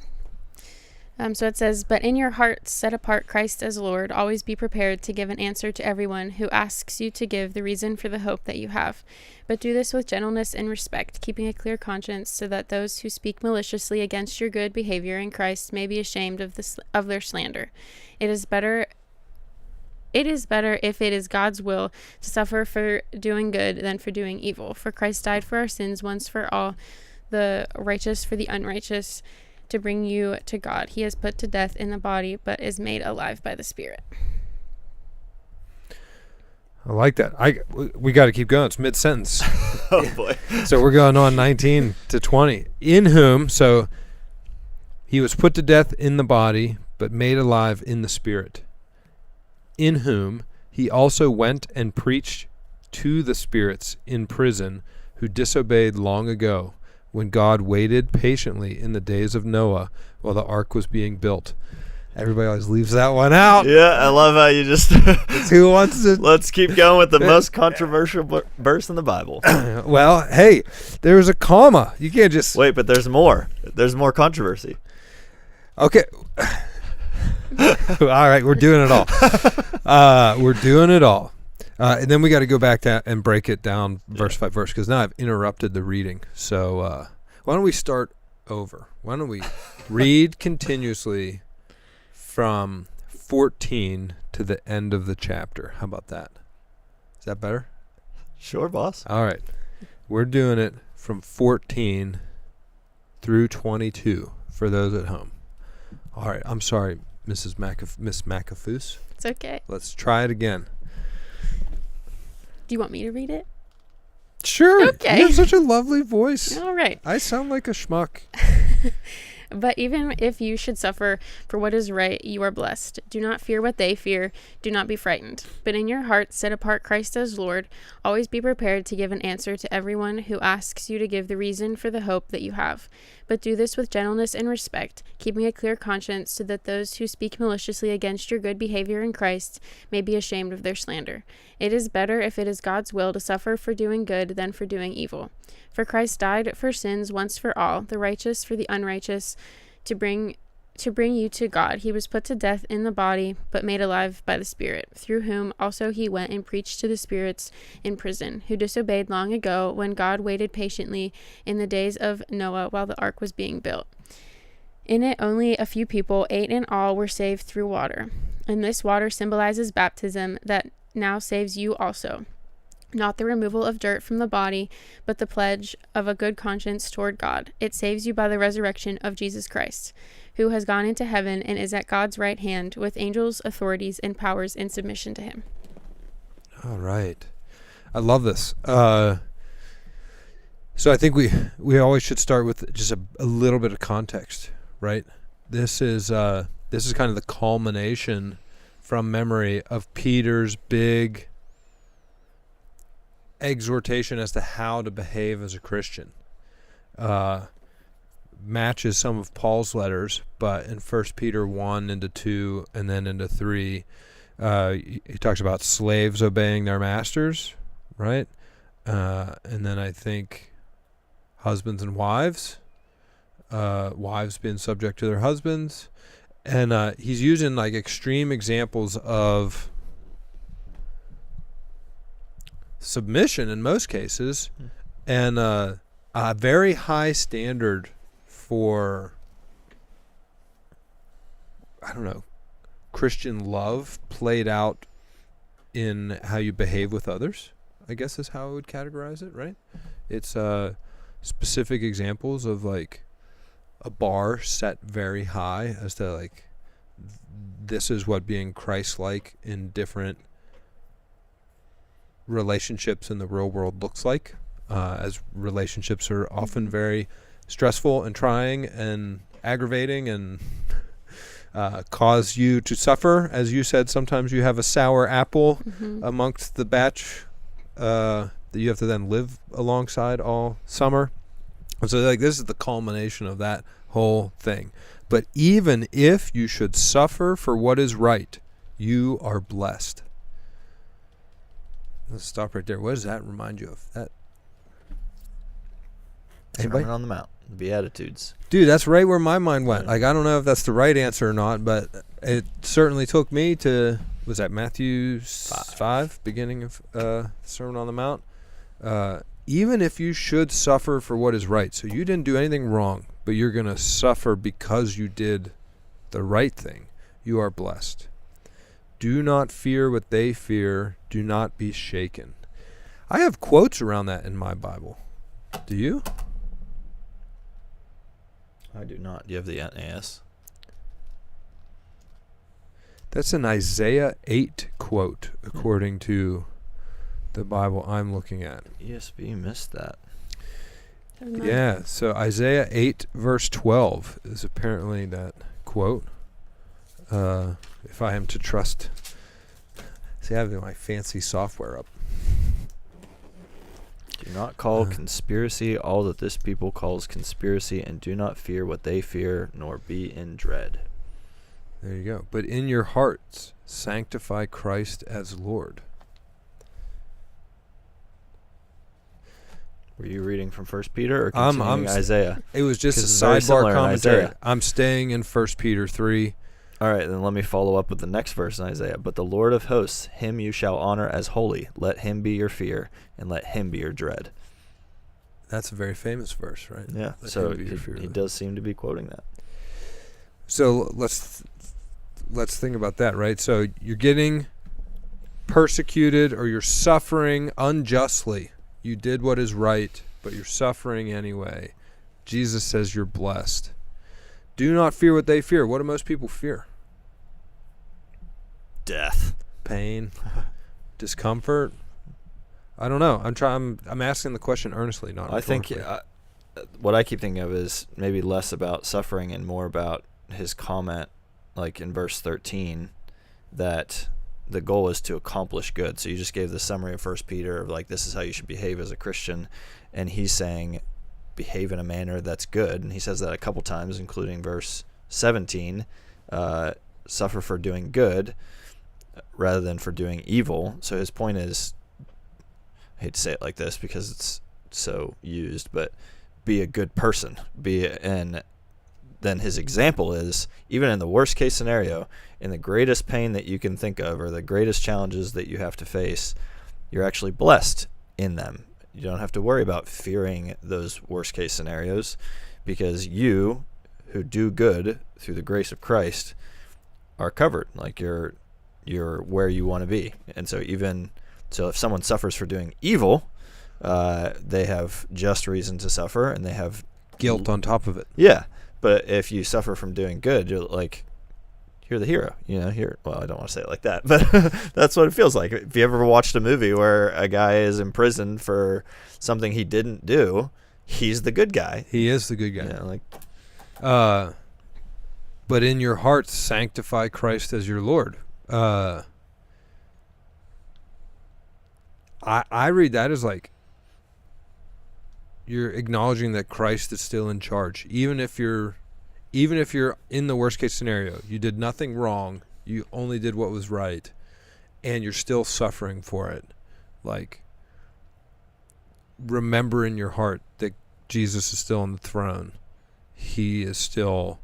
So it says, "But in your hearts set apart Christ as Lord. Always be prepared to give an answer to everyone who asks you to give the reason for the hope that you have. But do this with gentleness and respect, keeping a clear conscience, so that those who speak maliciously against your good behavior in Christ may be ashamed of their slander. It is better if it is God's will to suffer for doing good than for doing evil. For Christ died for our sins once for all, the righteous for the unrighteous, to bring you to God. He is put to death in the body, but is made alive by the Spirit." I like that. We got to keep going. It's mid-sentence. Oh, boy. So we're going on 19 to 20. In whom, so he was put to death in the body, but made alive in the spirit. In whom he also went and preached to the spirits in prison who disobeyed long ago, when God waited patiently in the days of Noah while the ark was being built. Everybody always leaves that one out. Yeah, I love how you just... Who wants to... Let's keep going with the most controversial verse in the Bible. Well, hey, there's a comma. You can't just... Wait, but there's more. There's more controversy. Okay. All right, we're doing it all. We're doing it all. And then we got to go back to and break it down verse by verse, because now I've interrupted the reading. So why don't we start over? Why don't we read continuously from 14 to the end of the chapter. How about that? Is that better? Sure, boss. All right. We're doing it from 14 through 22 for those at home. All right. I'm sorry, Miss McAfoose. It's okay. Let's try it again. Do you want me to read it? Sure. Okay. You have such a lovely voice. All right. I sound like a schmuck. But even if you should suffer for what is right, you are blessed. Do not fear what they fear. Do not be frightened. But in your heart, set apart Christ as Lord. Always be prepared to give an answer to everyone who asks you to give the reason for the hope that you have. But do this with gentleness and respect, keeping a clear conscience, so that those who speak maliciously against your good behavior in Christ may be ashamed of their slander. It is better, if it is God's will, to suffer for doing good than for doing evil. For Christ died for sins once for all, the righteous for the unrighteous, to bring you to God. He was put to death in the body, but made alive by the Spirit, through whom also he went and preached to the spirits in prison, who disobeyed long ago, when God waited patiently in the days of Noah while the ark was being built. In it, only a few people, 8 in all, were saved through water. And this water symbolizes baptism that now saves you also. Not the removal of dirt from the body, but the pledge of a good conscience toward God. It saves you by the resurrection of Jesus Christ, who has gone into heaven and is at God's right hand, with angels, authorities, and powers in submission to him. All right. I love this. So I think we always should start with just a little bit of context, right? This is kind of the culmination from memory of Peter's big exhortation as to how to behave as a Christian. Matches some of Paul's letters, but in 1 Peter 1 into 2 and then into 3, he talks about slaves obeying their masters, right? And then I think husbands and wives, wives being subject to their husbands. And he's using like extreme examples of submission in most cases, and a very high standard for, I don't know, Christian love played out in how you behave with others, I guess is how I would categorize it, right? It's specific examples of like a bar set very high as to like, this is what being Christ-like in different relationships in the real world looks like, as relationships are often very stressful and trying and aggravating and cause you to suffer. As you said, sometimes you have a sour apple amongst the batch that you have to then live alongside all summer. And so like this is the culmination of that whole thing. But even if you should suffer for what is right, you are blessed. Let's stop right there. What does that remind you of? That Sermon on the Mount, the Beatitudes. Dude, that's right where my mind went. Like, I don't know if that's the right answer or not, but it certainly took me to, was that Matthew 5 beginning of Sermon on the Mount? Even if you should suffer for what is right, so you didn't do anything wrong, but you're going to suffer because you did the right thing, you are blessed. Do not fear what they fear. Do not be shaken. I have quotes around that in my Bible. Do you? I do not. Do you have the NAS? That's an Isaiah 8 quote, according to the Bible I'm looking at. ESV missed that. Yeah, so Isaiah 8 verse 12 is apparently that quote. If I am to trust. See, I have my fancy software up. Do not call conspiracy all that this people calls conspiracy, and do not fear what they fear, nor be in dread. There you go. But in your hearts, sanctify Christ as Lord. Were you reading from 1 Peter or continuing Isaiah? It was just a 'Cause it's very sidebar similar in commentary. Isaiah. I'm staying in 1 Peter 3. All right, then let me follow up with the next verse in Isaiah. But the Lord of hosts, him you shall honor as holy. Let him be your fear, and let him be your dread. That's a very famous verse, right? Yeah, Let so him be your fear. he does seem to be quoting that. So let's let's think about that, right? So you're getting persecuted or you're suffering unjustly. You did what is right, but you're suffering anyway. Jesus says you're blessed. Do not fear what they fear. What do most people fear? Death. Pain, discomfort. I don't know. I'm asking the question earnestly, not I think rhetorically. what I keep thinking of is maybe less about suffering and more about his comment, like in verse 13, that the goal is to accomplish good. So you just gave the summary of 1 Peter of like, this is how you should behave as a Christian. And he's saying, behave in a manner that's good. And he says that a couple times, including verse 17, suffer for doing good rather than for doing evil. So his point is, I hate to say it like this because it's so used, but be a good person. And then his example is, even in the worst case scenario, in the greatest pain that you can think of or the greatest challenges that you have to face, you're actually blessed in them. You don't have to worry about fearing those worst case scenarios because you who do good through the grace of Christ are covered. Like you're where you want to be. And so if someone suffers for doing evil, they have just reason to suffer and they have guilt on top of it. Yeah. But if you suffer from doing good, you're the hero, well, I don't want to say it like that, but that's what it feels like. If you ever watched a movie where a guy is imprisoned for something he didn't do, he's the good guy. He is the good guy. But in your hearts, sanctify Christ as your Lord. I read that as like you're acknowledging that Christ is still in charge, even if you're in the worst case scenario, you did nothing wrong, you only did what was right, and you're still suffering for it. Like, remember in your heart that Jesus is still on the throne. He is still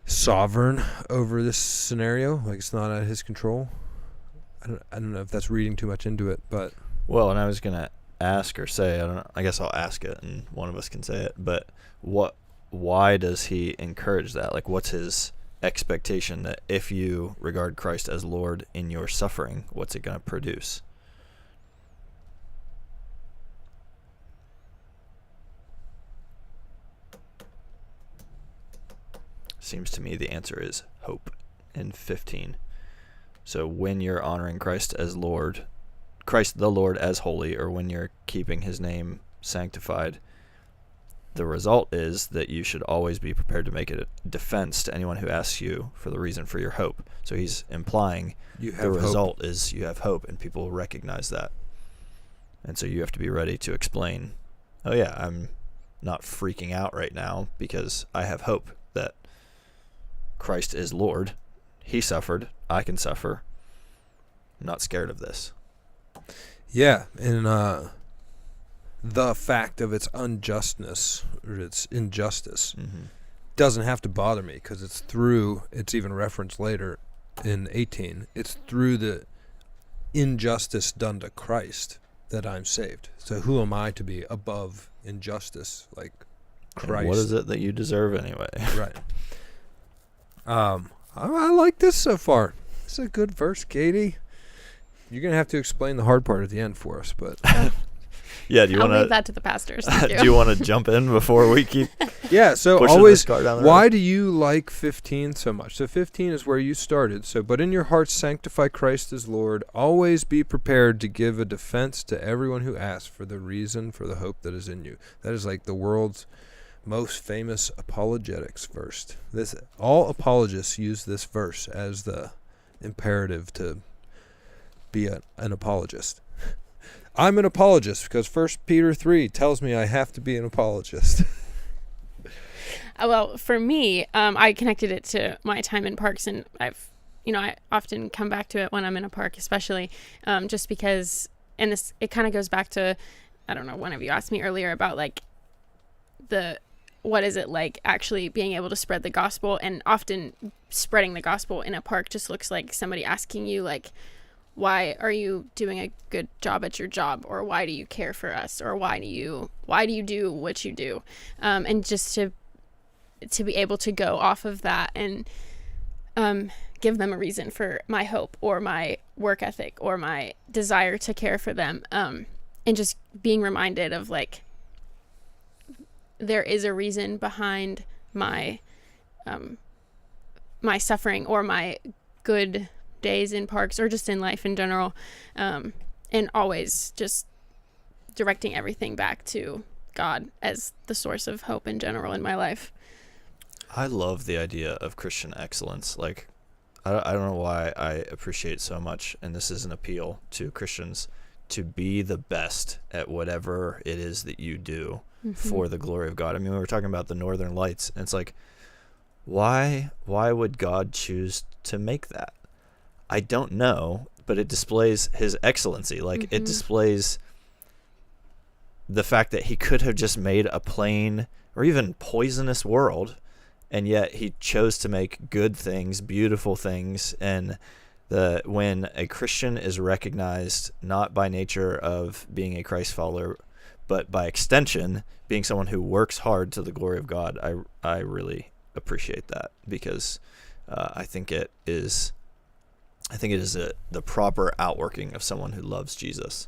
sovereign over this scenario. Like, it's not at his control. I don't know if that's reading too much into it, but well, and I was gonna ask or say, I don't know, I guess I'll ask it and one of us can say it, but why does he encourage that? Like, what's his expectation that if you regard Christ as Lord in your suffering, what's it going to produce? Seems to me the answer is hope in 15. So when you're honoring Christ as Lord, Christ the Lord as holy, or when you're keeping his name sanctified, the result is that you should always be prepared to make a defense to anyone who asks you for the reason for your hope. So he's implying the result is you have hope, and people recognize that. And so you have to be ready to explain, oh yeah, I'm not freaking out right now because I have hope that Christ is Lord. He suffered. I can suffer. I'm not scared of this. Yeah, and the fact of its unjustness or its injustice doesn't have to bother me because it's even referenced later in 18, it's through the injustice done to Christ that I'm saved. So who am I to be above injustice like Christ? And what is it that you deserve anyway? Right. I like this so far. It's a good verse, Katie. You're going to have to explain the hard part at the end for us, but yeah, do you want to leave that to the pastors? Thank you. Do you want to jump in before we keep yeah, so pushing always this car down the why road? do you like 15 so much? So 15 is where you started. So but in your hearts sanctify Christ as Lord, always be prepared to give a defense to everyone who asks for the reason for the hope that is in you. That is like the world's most famous apologetics verse. All apologists use this verse as the imperative to be an apologist. I'm an apologist because 1 Peter 3 tells me I have to be an apologist. Well, for me, I connected it to my time in parks, and I often come back to it when I'm in a park, especially just because, and it kind of goes back to, I don't know, one of you asked me earlier about like what is it like actually being able to spread the gospel, and often spreading the gospel in a park just looks like somebody asking you like, why are you doing a good job at your job, or why do you care for us, or why do you do what you do, and just to to be able to go off of that and give them a reason for my hope or my work ethic or my desire to care for them, and just being reminded of like there is a reason behind my my suffering or my good days in parks or just in life in general, and always just directing everything back to God as the source of hope in general in my life. I love the idea of Christian excellence. Like, I don't know why I appreciate so much, and this is an appeal to Christians, to be the best at whatever it is that you do for the glory of God. I mean, we were talking about the Northern Lights, and it's like, why would God choose to make that? I don't know, but it displays his excellency. Like, it displays the fact that he could have just made a plain or even poisonous world, and yet he chose to make good things, beautiful things. And when a Christian is recognized not by nature of being a Christ follower, but by extension being someone who works hard to the glory of God, I really appreciate that, because I think it is the proper outworking of someone who loves Jesus.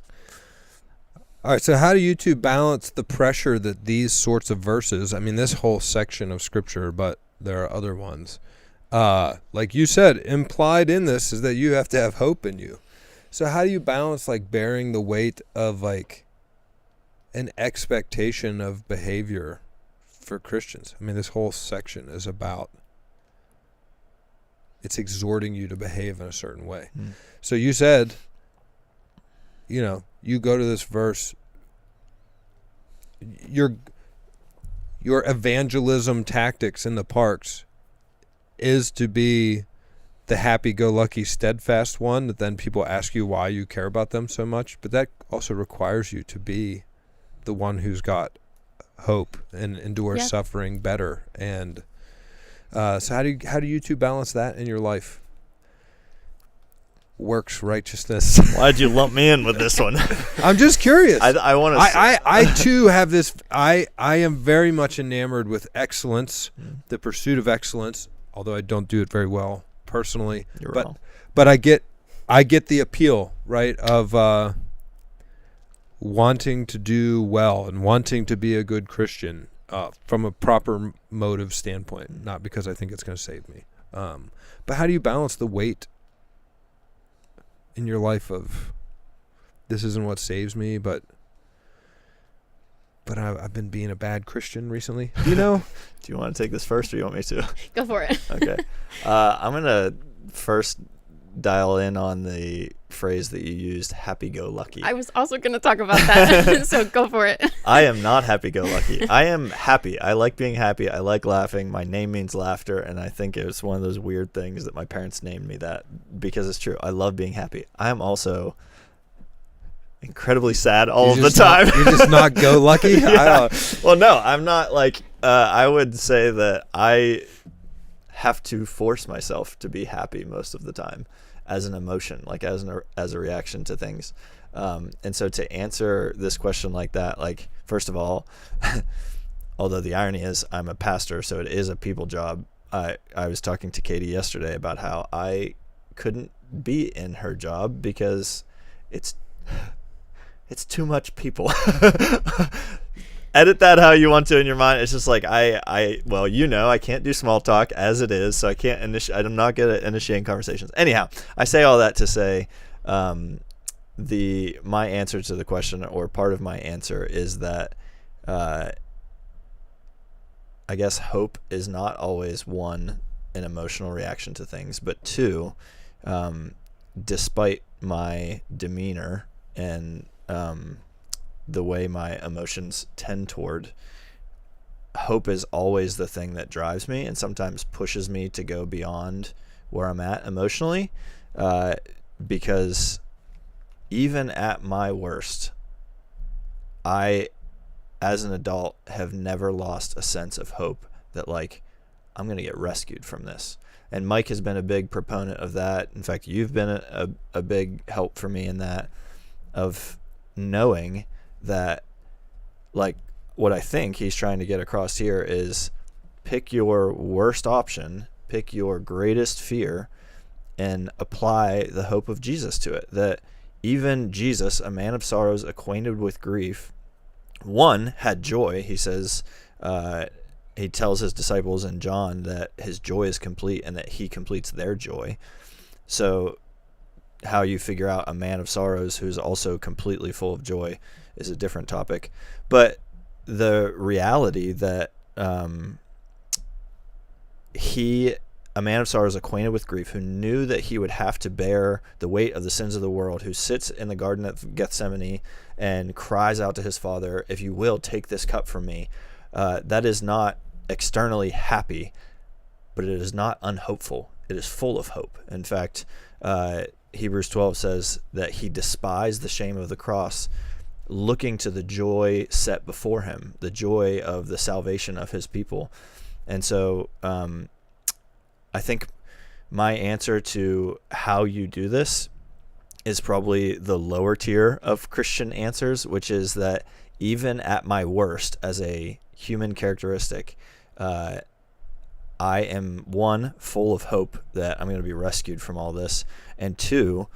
All right, so how do you two balance the pressure that these sorts of verses, I mean, this whole section of Scripture, but there are other ones, like you said, implied in this is that you have to have hope in you. So how do you balance, like, bearing the weight of, like, an expectation of behavior for Christians? I mean, this whole section is about, it's exhorting you to behave in a certain way. So you said, you know, you go to this verse, your evangelism tactics in the parks is to be the happy-go-lucky, steadfast one that then people ask you why you care about them so much. But that also requires you to be the one who's got hope and endures suffering better. And so how do you two balance that in your life? Works, righteousness. Why'd you lump me in with this one? I'm just curious. I want to. I too have this. I am very much enamored with excellence, the pursuit of excellence. Although I don't do it very well personally, You're wrong. But I get the appeal, right, of wanting to do well and wanting to be a good Christian from a proper motive standpoint, not because I think it's going to save me. But how do you balance the weight in your life of this isn't what saves me, but I've been being a bad Christian recently? You know? Do you want to take this first, or you want me to? Go for it. Okay. I'm going to first dial in on the phrase that you used, happy-go-lucky. I was also going to talk about that, so go for it. I am not happy-go-lucky. I am happy. I like being happy. I like laughing. My name means laughter, and I think it was one of those weird things that my parents named me that, because it's true. I love being happy. I am also incredibly sad all of the time. You're just not go lucky? Well, no, I'm not. Like, I would say that I have to force myself to be happy most of the time as an emotion, like as a reaction to things. And so to answer this question like that, like, first of all, although the irony is I'm a pastor, so it is a people job. I was talking to Katie yesterday about how I couldn't be in her job because it's too much people. Edit that how you want to in your mind. It's just like well, you know, I can't do small talk as it is, so I can't I'm not good at initiating conversations. Anyhow, I say all that to say, my answer to the question, or part of my answer, is that I guess hope is not always, one, an emotional reaction to things, but two, despite my demeanor and the way my emotions tend toward, hope is always the thing that drives me and sometimes pushes me to go beyond where I'm at emotionally, because even at my worst, I, as an adult, have never lost a sense of hope that, like, I'm going to get rescued from this. And Mike has been a big proponent of that. In fact, you've been a big help for me in that, of knowing that, like, what I think he's trying to get across here is pick your worst option, pick your greatest fear, and apply the hope of Jesus to it. That even Jesus, a man of sorrows, acquainted with grief, one, had joy. He says, he tells his disciples in John that his joy is complete and that he completes their joy. So how you figure out a man of sorrows who's also completely full of joy is a different topic. But the reality that a man of sorrows, acquainted with grief, who knew that he would have to bear the weight of the sins of the world, who sits in the Garden of Gethsemane and cries out to his Father, if you will, take this cup from me. That is not externally happy, but it is not unhopeful. It is full of hope. In fact, Hebrews 12 says that he despised the shame of the cross, looking to the joy set before him, the joy of the salvation of his people. And so I think my answer to how you do this is probably the lower tier of Christian answers, which is that even at my worst as a human characteristic, I am, one, full of hope that I'm going to be rescued from all this, and two,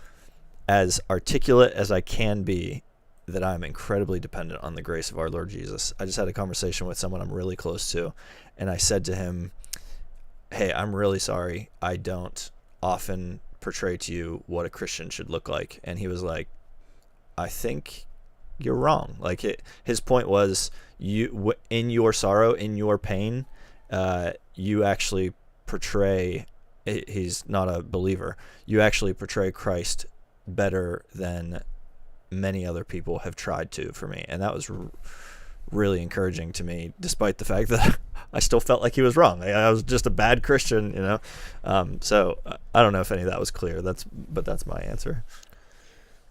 as articulate as I can be, that I'm incredibly dependent on the grace of our Lord Jesus. I just had a conversation with someone I'm really close to, and I said to him, hey, I'm really sorry. I don't often portray to you what a Christian should look like. And he was like, I think you're wrong. Like, his point was, you, in your sorrow, in your pain, you actually portray, he's not a believer, you actually portray Christ better than many other people have tried to for me. And that was really encouraging to me, despite the fact that I still felt like he was wrong. I was just a bad Christian, you know? So I don't know if any of that was clear. But that's my answer.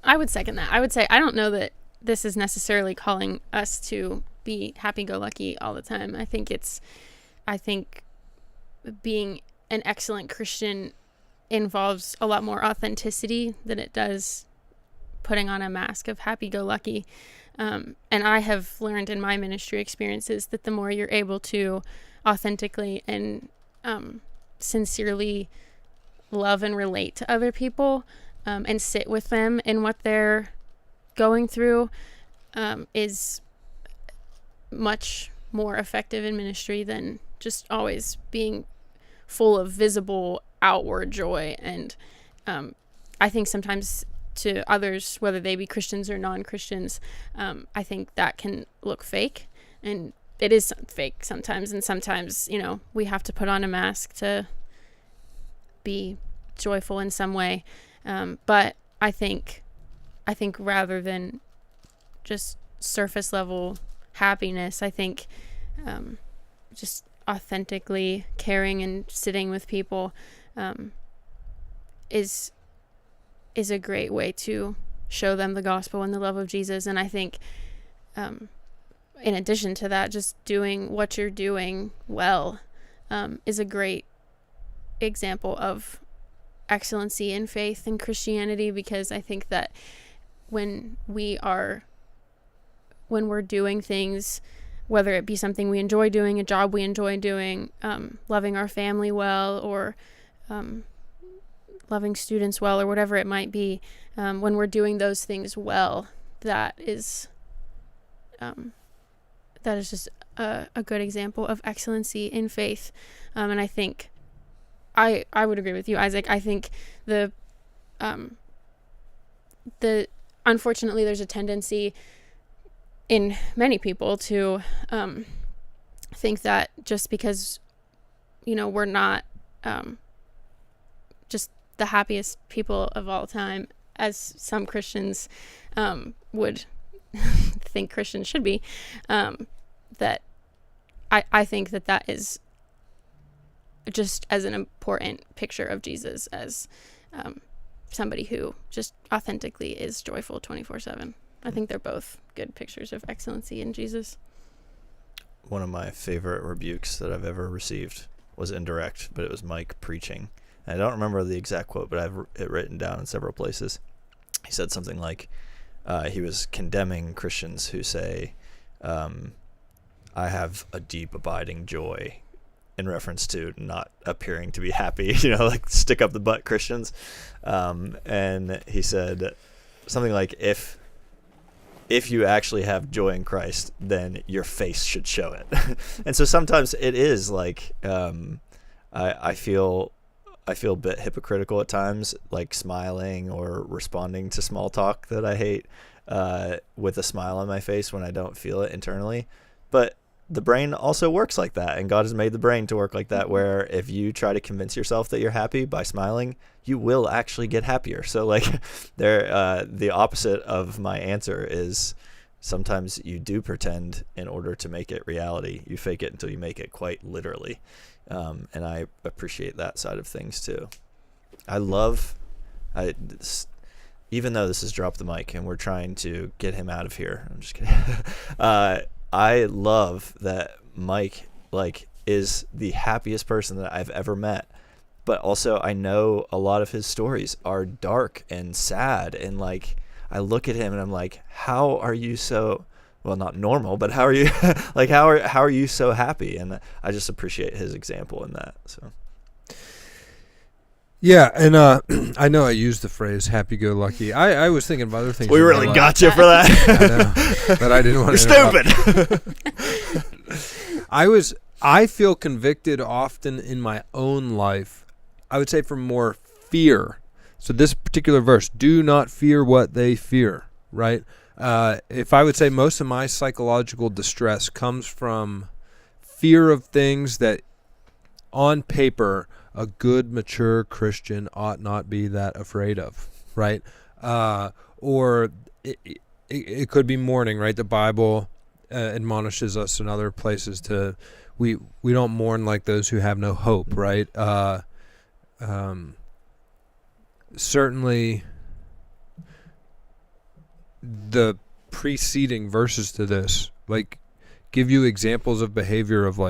I would second that. I would say, I don't know that this is necessarily calling us to be happy-go-lucky all the time. I think being an excellent Christian involves a lot more authenticity than it does putting on a mask of happy-go-lucky. And I have learned in my ministry experiences that the more you're able to authentically and sincerely love and relate to other people, and sit with them in what they're going through, is much more effective in ministry than just always being full of visible outward joy. And I think sometimes to others, whether they be Christians or non-Christians, I think that can look fake, and it is fake sometimes. And sometimes, you know, we have to put on a mask to be joyful in some way. But I think rather than just surface level happiness, I think just authentically caring and sitting with people is a great way to show them the gospel and the love of Jesus. And I think in addition to that, just doing what you're doing well is a great example of excellency in faith and Christianity, because I think that when we're doing things, whether it be something we enjoy doing, a job we enjoy doing, loving our family well, or loving students well, or whatever it might be, when we're doing those things well, that is just a good example of excellency in faith. And I think I would agree with you, Isaac. I think the unfortunately there's a tendency in many people to think that just because, you know, we're not just the happiest people of all time, as some Christians would think Christians should be, that I think that is just as an important picture of Jesus as somebody who just authentically is joyful 24/7. I think they're both good pictures of excellency in Jesus. One of my favorite rebukes that I've ever received was indirect, but it was Mike preaching. And I don't remember the exact quote, but I have it written down in several places. He said something like, he was condemning Christians who say, I have a deep abiding joy in reference to not appearing to be happy, like stick up the butt Christians. And he said something like, if you actually have joy in Christ, then your face should show it. And so sometimes it is like, I feel a bit hypocritical at times, like smiling or responding to small talk that I hate with a smile on my face when I don't feel it internally. But the brain also works like that, and God has made the brain to work like that, where if you try to convince yourself that you're happy by smiling, you will actually get happier. So like the opposite of my answer is sometimes you do pretend in order to make it reality. You fake it until you make it, quite literally. And I appreciate that side of things too. Even though this is Drop the Mic and we're trying to get him out of here, I'm just kidding. I love that Mike is the happiest person that I've ever met, but also I know a lot of his stories are dark and sad, and I look at him and I'm like, how are you so, well, not normal, but how are you how are you so happy? And I just appreciate his example in that. So yeah, and I know I used the phrase happy-go-lucky. I was thinking of other things. We really got you for that. I know, but I didn't want to You're stupid. I feel convicted often in my own life, I would say, from more fear. So this particular verse, do not fear what they fear, right? If I would say most of my psychological distress comes from fear of things that on paper a good, mature Christian ought not be that afraid of, right? Or it could be mourning, right? The Bible admonishes us in other places to we don't mourn like those who have no hope, right? Certainly the preceding verses to this give you examples of behavior of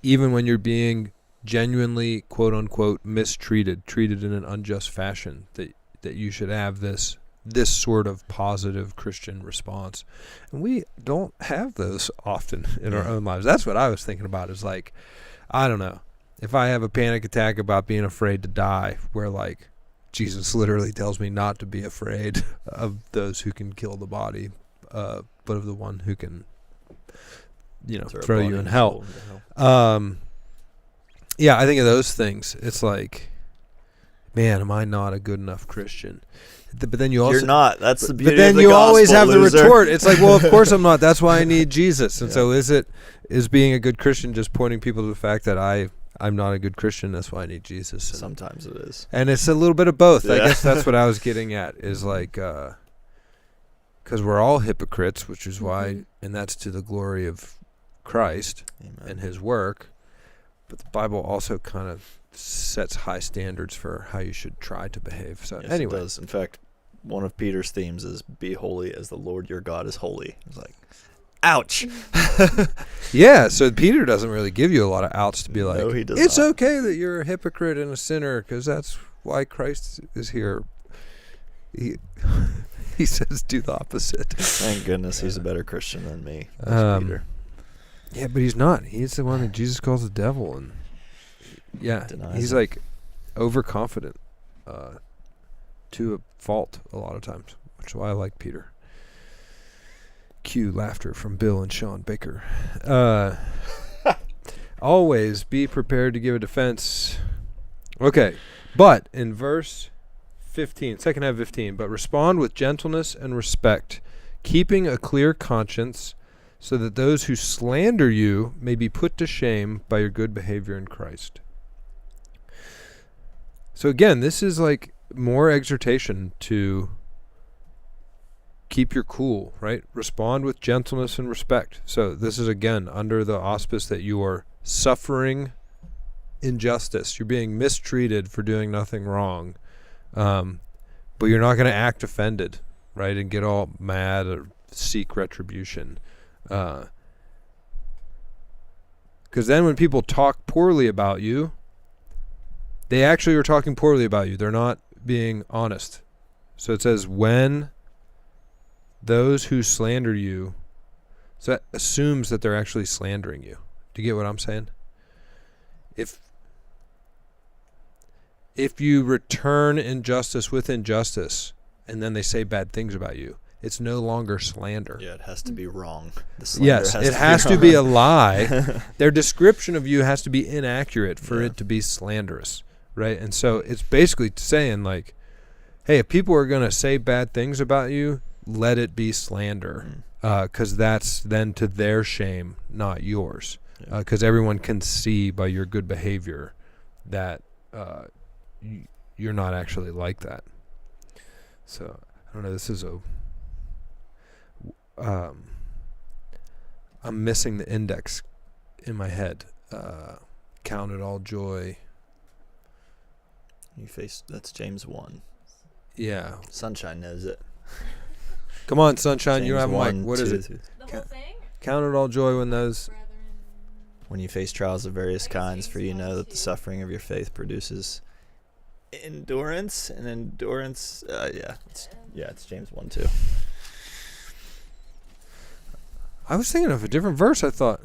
even when you're being genuinely, quote unquote, treated in an unjust fashion, that you should have this sort of positive Christian response. And we don't have those often in our own lives. That's what I was thinking about, is I don't know, if I have a panic attack about being afraid to die, where Jesus literally tells me not to be afraid of those who can kill the body, but of the one who can throw you in hell. Yeah, I think of those things. It's man, am I not a good enough Christian? But then you're not. That's the beauty. But then of the you gospel, always have loser. the retort. It's well, of course I'm not. That's why I need Jesus. And so is being a good Christian just pointing people to the fact that I'm not a good Christian? That's why I need Jesus. And sometimes it is. And it's a little bit of both. Yeah. I guess that's what I was getting at, is because we're all hypocrites, which is why, and that's to the glory of Christ. Amen. And his work. But the Bible also kind of sets high standards for how you should try to behave. So anyway, it does. In fact, one of Peter's themes is "Be holy as the Lord your God is holy." It's ouch. Yeah. So Peter doesn't really give you a lot of outs to be No, he does it's not. okay that you're a hypocrite and a sinner, because that's why Christ is here. He says do the opposite. Thank goodness he's a better Christian than me. That's Peter. Yeah, but he's not. He's the one that Jesus calls the devil, and he's overconfident to a fault a lot of times, which is why I like Peter. Cue laughter from Bill and Sean Baker. Always be prepared to give a defense. Okay, but in verse 15, second half of 15, but respond with gentleness and respect, keeping a clear conscience, so that those who slander you may be put to shame by your good behavior in Christ. So again, this is more exhortation to keep your cool, right? Respond with gentleness and respect. So this is, again, under the auspice that you are suffering injustice. You're being mistreated for doing nothing wrong. But you're not going to act offended, right? And get all mad or seek retribution. Because then when people talk poorly about you, they actually are talking poorly about you. They're not being honest. So it says, when those who slander you, so that assumes that they're actually slandering you. Do you get what I'm saying? if you return injustice with injustice and then they say bad things about you, it's no longer slander. Yeah, it has to be wrong. The slander Yes, it has to be a lie. Their description of you has to be inaccurate for it to be slanderous, right? And so it's basically saying, like, hey, if people are going to say bad things about you, let it be slander, because that's then to their shame, not yours. Because everyone can see by your good behavior that you're not actually like that. So I don't know. This is I'm missing the index in my head. Count it all joy. That's James 1. Yeah. Sunshine knows it. Come on, Sunshine. James You don't have a 1, mic. What is 2, it? 3. The whole thing? Count it all joy When you face trials of various kinds, for you know that the suffering of your faith produces endurance, and endurance, it's James 1:2. I was thinking of a different verse, I thought.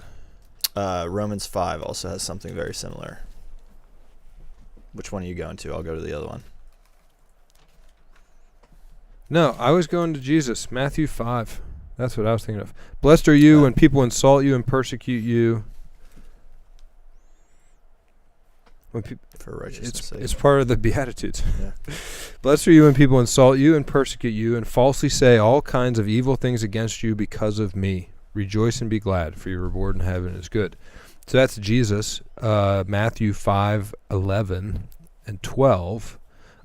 Romans 5 also has something very similar. Which one are you going to? I'll go to the other one. No, I was going to Jesus. Matthew 5. That's what I was thinking of. Blessed are you when people insult you and persecute you. When For righteousness' sake. it's part of the Beatitudes. Yeah. Blessed are you when people insult you and persecute you and falsely say all kinds of evil things against you because of me. Rejoice and be glad, for your reward in heaven is good. So that's Jesus. Matthew 5:11 and 12.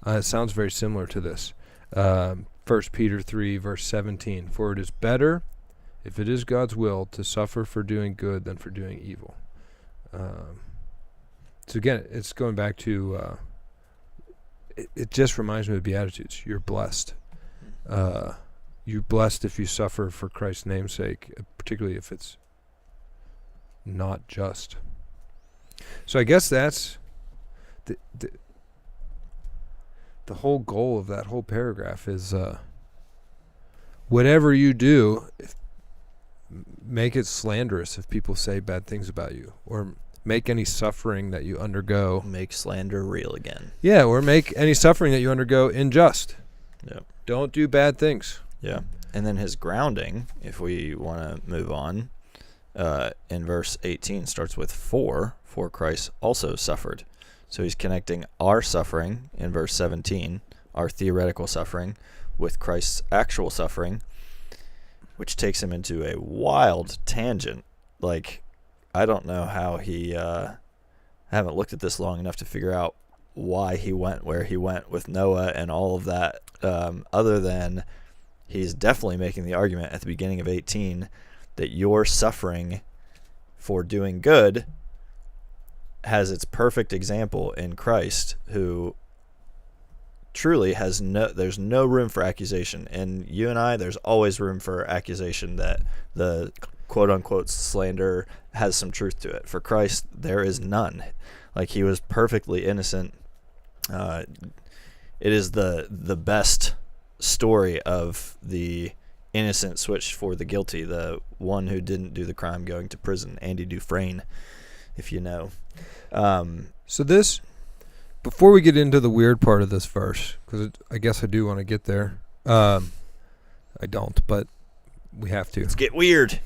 It sounds very similar to this. 1 Peter 3, verse 17. For it is better, if it is God's will, to suffer for doing good than for doing evil. So again, it's going back to, it just reminds me of the Beatitudes. You're blessed. You're blessed if you suffer for Christ's name's sake, particularly if it's not just. So I guess that's the whole goal of that whole paragraph is whatever you do, make it slanderous if people say bad things about you, or make any suffering that you undergo. Make slander real again. Yeah, or make any suffering that you undergo unjust. Yeah. Don't do bad things. Yeah. And then his grounding, if we want to move on, in verse 18 starts with for Christ also suffered. So he's connecting our suffering in verse 17, our theoretical suffering, with Christ's actual suffering, which takes him into a wild tangent. Like, I don't know how I haven't looked at this long enough to figure out why he went where he went with Noah and all of that, other than he's definitely making the argument at the beginning of 18 that your suffering for doing good has its perfect example in Christ, who truly there's no room for accusation. And you and I, there's always room for accusation that the quote-unquote slander has some truth to it. For Christ, there is none. Like, he was perfectly innocent. It is the best story of the innocent switched for the guilty, the one who didn't do the crime going to prison, Andy Dufresne, if you know. So this, before we get into the weird part of this verse, because I guess I do want to get there. I don't, but we have to. Let's get weird.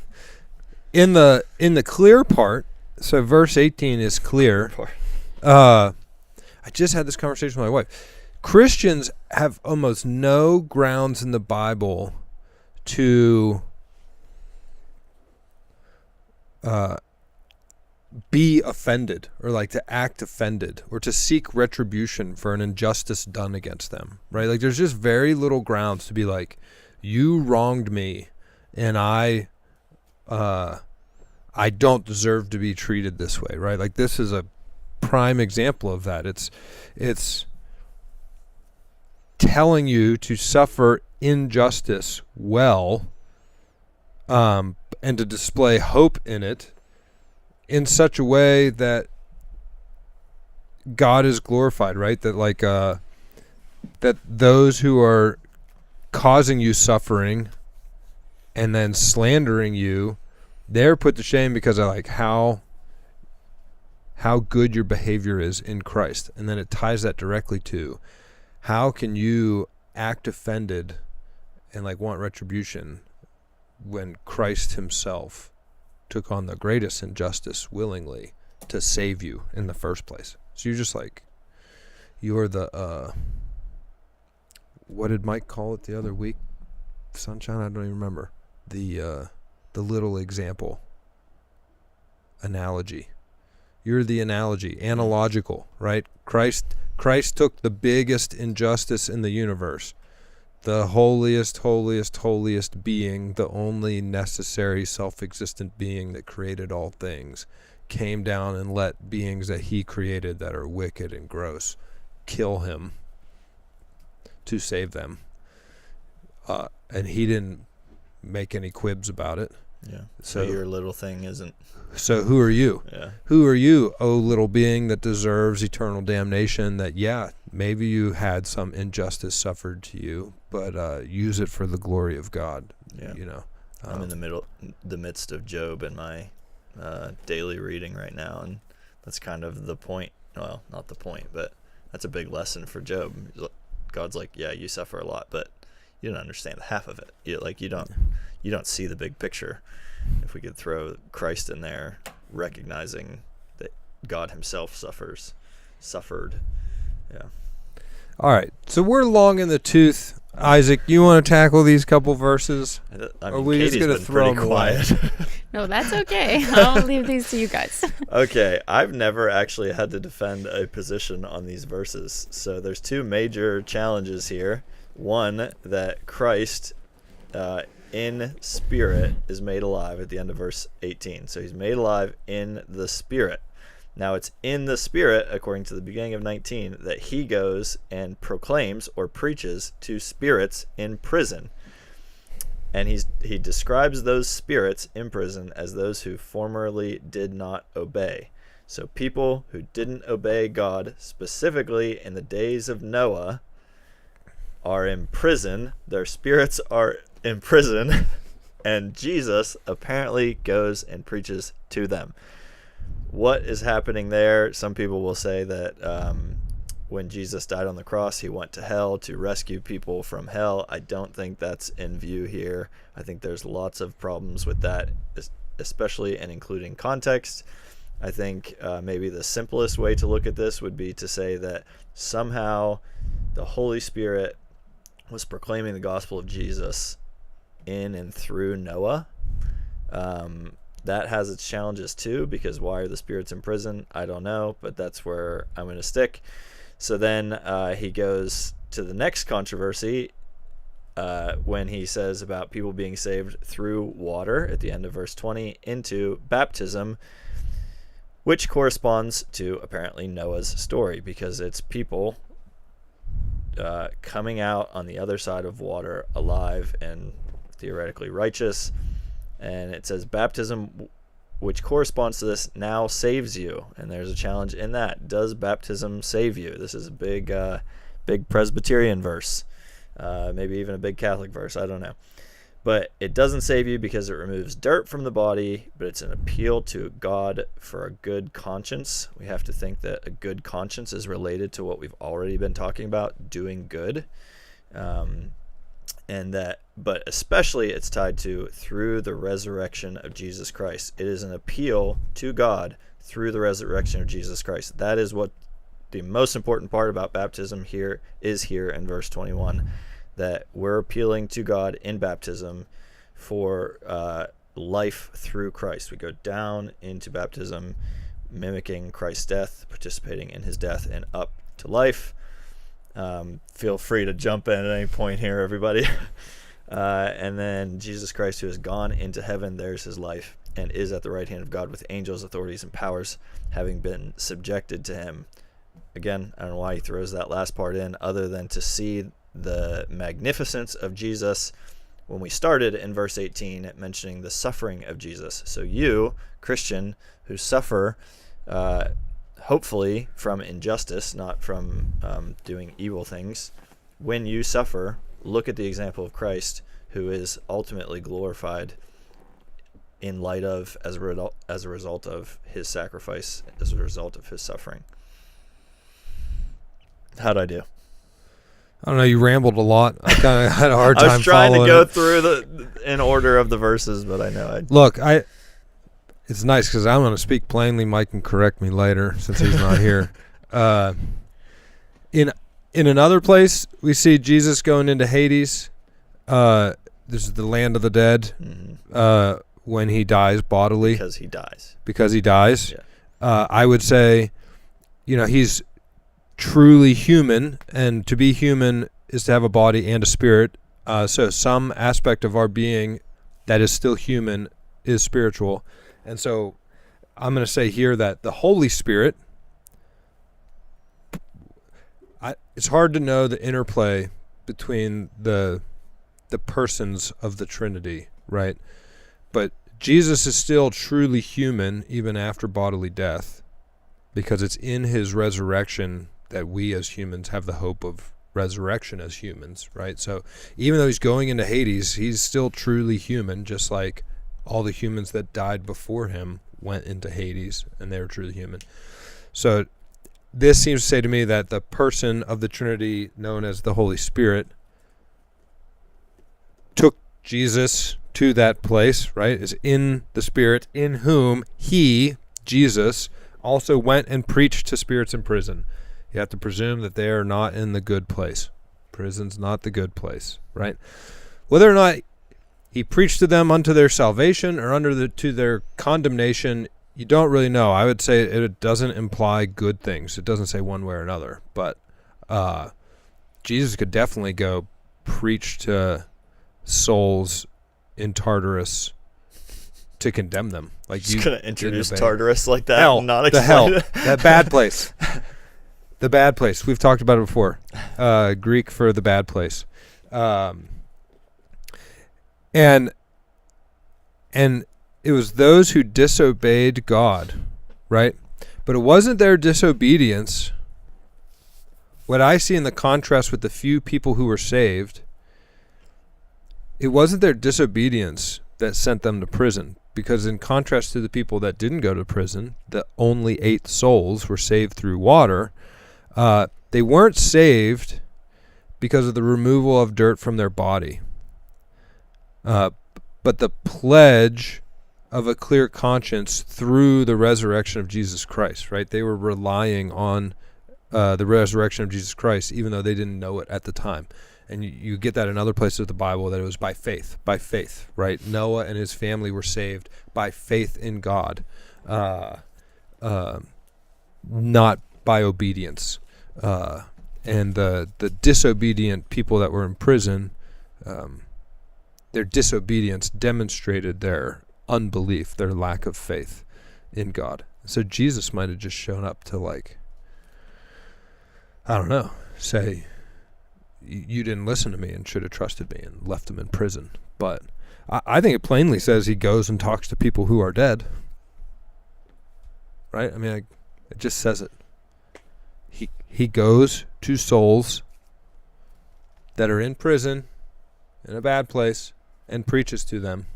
In the clear part, so verse 18 is clear. I just had this conversation with my wife. Christians have almost no grounds in the Bible to be offended, or like to act offended, or to seek retribution for an injustice done against them, right? Like, there's just very little grounds to be like, you wronged me and I don't deserve to be treated this way, right? Like, this is a prime example of that. It's telling you to suffer injustice well, and to display hope in it in such a way that God is glorified, right? That like that those who are causing you suffering and then slandering you, they're put to shame because of like how how good your behavior is in Christ. And then it ties that directly to how can you act offended and like want retribution when Christ himself took on the greatest injustice willingly to save you in the first place. So you're just like, you're the, what did Mike call it the other week? Sunshine? I don't even remember. The little example. Analogy. You're the analogy. Analogical, right? Christ took the biggest injustice in the universe. The holiest being, the only necessary self-existent being that created all things, came down and let beings that he created that are wicked and gross kill him to save them. And he didn't make any quibs about it. Yeah. So your little thing isn't. So who are you? Yeah. Who are you, oh little being that deserves eternal damnation, that, yeah, maybe you had some injustice suffered to you, but use it for the glory of God. Yeah. You know. I'm in the midst of Job in my daily reading right now, and that's kind of the point. Well, not the point, but that's a big lesson for Job. God's like, yeah, you suffer a lot, but you don't understand half of it. You don't see the big picture. If we could throw Christ in there, recognizing that God himself suffered. Yeah. All right. So we're long in the tooth. Isaac, you want to tackle these couple verses? I mean, or are we just going to throw them quiet. No, that's okay. I'll leave these to you guys. Okay. I've never actually had to defend a position on these verses. So there's two major challenges here. One, that Christ in spirit is made alive at the end of verse 18. So he's made alive in the spirit. Now it's in the spirit, according to the beginning of 19, that he goes and proclaims or preaches to spirits in prison. And he describes those spirits in prison as those who formerly did not obey. So people who didn't obey God, specifically in the days of Noah, are in prison. Their spirits are in prison, and Jesus apparently goes and preaches to them. What is happening there? Some people will say that when Jesus died on the cross, he went to hell to rescue people from hell. I don't think that's in view here. I think there's lots of problems with that, especially and including context. I think maybe the simplest way to look at this would be to say that somehow the Holy Spirit was proclaiming the gospel of Jesus in and through Noah. That has its challenges too, because why are the spirits in prison? I don't know, but that's where I'm going to stick. So then he goes to the next controversy when he says about people being saved through water at the end of verse 20 into baptism, which corresponds to apparently Noah's story, because it's people coming out on the other side of water alive and theoretically righteous. And it says baptism, which corresponds to this, now saves you. And there's a challenge in that. Does baptism save you? This is a big Presbyterian verse, maybe even a big Catholic verse. I don't know. But it doesn't save you because it removes dirt from the body, but it's an appeal to God for a good conscience. We have to think that a good conscience is related to what we've already been talking about, doing good. But especially it's tied to through the resurrection of Jesus Christ. It is an appeal to God through the resurrection of Jesus Christ. That is what the most important part about baptism here in verse 21, that we're appealing to God in baptism for life through Christ. We go down into baptism, mimicking Christ's death, participating in his death, and up to life. Feel free to jump in at any point here, everybody. And then Jesus Christ, who has gone into heaven, there's his life, and is at the right hand of God with angels, authorities, and powers having been subjected to him. Again, I don't know why he throws that last part in, other than to see the magnificence of Jesus when we started in verse 18 mentioning the suffering of Jesus. So you, Christian, who suffer hopefully from injustice, not from doing evil things, when you suffer, look at the example of Christ, who is ultimately glorified in light of, as a result of his sacrifice, as a result of his suffering. How'd I do? I don't know. You rambled a lot. I kind of had a hard time. I was trying to following go it. through in order of the verses, but I know Look, it's nice because I'm going to speak plainly. Mike can correct me later since he's not here. In another place, we see Jesus going into Hades. This is the land of the dead. Mm-hmm. When he dies bodily. Because he dies. Yeah. I would say, he's truly human, and to be human is to have a body and a spirit. So some aspect of our being that is still human is spiritual. And so I'm going to say here that the Holy Spirit, it's hard to know the interplay between the persons of the Trinity, right? But Jesus is still truly human even after bodily death, because it's in his resurrection that we as humans have the hope of resurrection as humans, right? So even though he's going into Hades, he's still truly human, just like all the humans that died before him went into Hades, and they were truly human. So this seems to say to me that the person of the Trinity, known as the Holy Spirit, took Jesus to that place, right? Is in the Spirit, in whom he, Jesus, also went and preached to spirits in prison. You have to presume that they are not in the good place. Prison's not the good place, right? Whether or not he preached to them unto their salvation or to their condemnation, you don't really know. I would say it doesn't imply good things. It doesn't say one way or another. But Jesus could definitely go preach to souls in Tartarus to condemn them. Like, just gonna introduce Tartarus like that. Hell, not the hell, it. that bad place. The bad place. We've talked about it before. Greek for the bad place. And it was those who disobeyed God, right? But it wasn't their disobedience. What I see in the contrast with the few people who were saved, it wasn't their disobedience that sent them to prison. Because in contrast to the people that didn't go to prison, the only 8 souls were saved through water. They weren't saved because of the removal of dirt from their body. But the pledge of a clear conscience through the resurrection of Jesus Christ, right? They were relying on the resurrection of Jesus Christ, even though they didn't know it at the time. And you get that in other places of the Bible, that it was by faith, right? Noah and his family were saved by faith in God, not by obedience. And the disobedient people that were in prison, their disobedience demonstrated their unbelief, their lack of faith in God. So Jesus might have just shown up to, like, I don't know, say, you didn't listen to me and should have trusted me, and left them in prison. But I think it plainly says he goes and talks to people who are dead. Right? I mean, it just says it. He goes to souls that are in prison, in a bad place, and preaches to them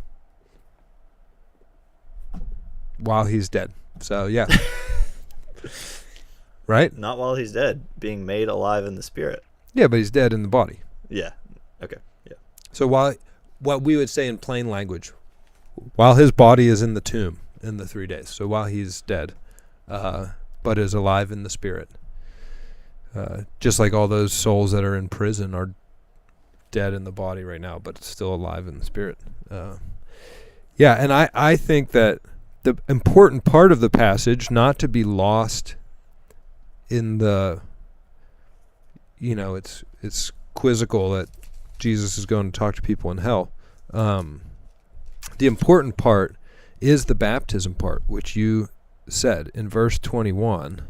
while he's dead. So, yeah. Right? Not while he's dead, being made alive in the Spirit. Yeah, but he's dead in the body. Yeah. Okay. Yeah. So what we would say in plain language, while his body is in the tomb in the 3 days, so while he's dead, but is alive in the Spirit, just like all those souls that are in prison are dead in the body right now, but still alive in the Spirit. Yeah, and I think that the important part of the passage, not to be lost in the, it's quizzical that Jesus is going to talk to people in hell. The important part is the baptism part, which you said in verse 21,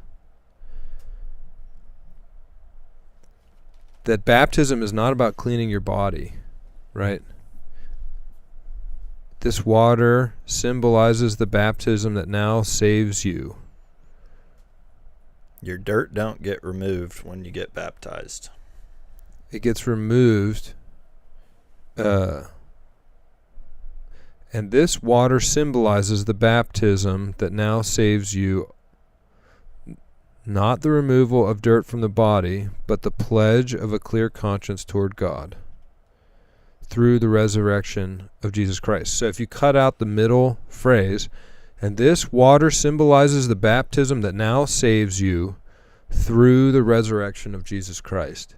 that baptism is not about cleaning your body, right? This water symbolizes the baptism that now saves you. Your dirt don't get removed when you get baptized. It gets removed, and And this water symbolizes the baptism that now saves you, not the removal of dirt from the body, but the pledge of a clear conscience toward God through the resurrection of Jesus Christ. So if you cut out the middle phrase, and this water symbolizes the baptism that now saves you through the resurrection of Jesus Christ.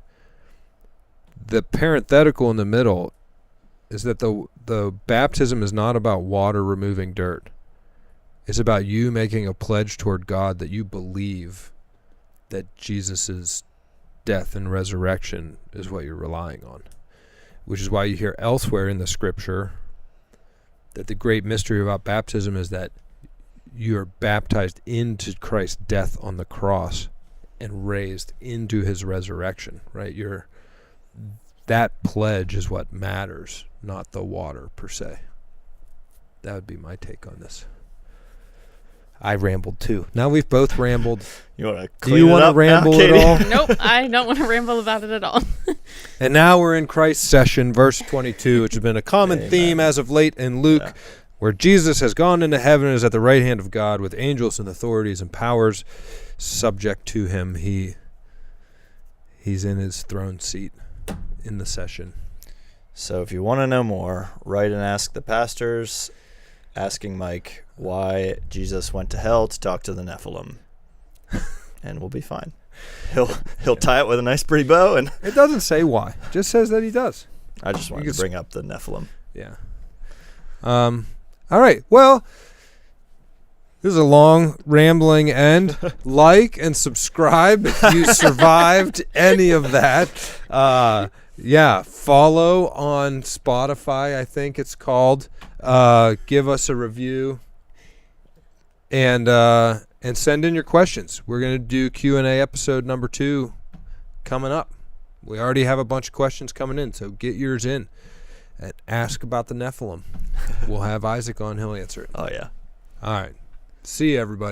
The parenthetical in the middle is that the baptism is not about water removing dirt. It's about you making a pledge toward God that you believe that Jesus' death and resurrection is what you're relying on. Which is why you hear elsewhere in the scripture that the great mystery about baptism is that you are baptized into Christ's death on the cross and raised into his resurrection, right? That pledge is what matters, not the water per se. That would be my take on this. I rambled too. Now we've both rambled. You want to Do clean you it want to up ramble now, at Katie? all? Nope, I don't want to ramble about it at all. And now we're in Christ's session, verse 22, which has been a common Amen. theme as of late in Luke, Yeah. where Jesus has gone into heaven and is at the right hand of God with angels and authorities and powers subject to him. He's in his throne seat in the session. So if you want to know more, write and ask the pastors, asking Mike why Jesus went to hell to talk to the Nephilim. And we'll be fine. He'll tie it with a nice pretty bow, and It doesn't say why. It just says that he does. I just wanted You to can bring up the Nephilim. Yeah. All right. Well, this is a long, rambling end. Like and subscribe if you survived any of that. Yeah. Follow on Spotify, I think it's called. Give us a review. And send in your questions. We're going to do Q&A episode number 2 coming up. We already have a bunch of questions coming in, so get yours in. And ask about the Nephilim. We'll have Isaac on. He'll answer it. Oh, yeah. All right. See you, everybody.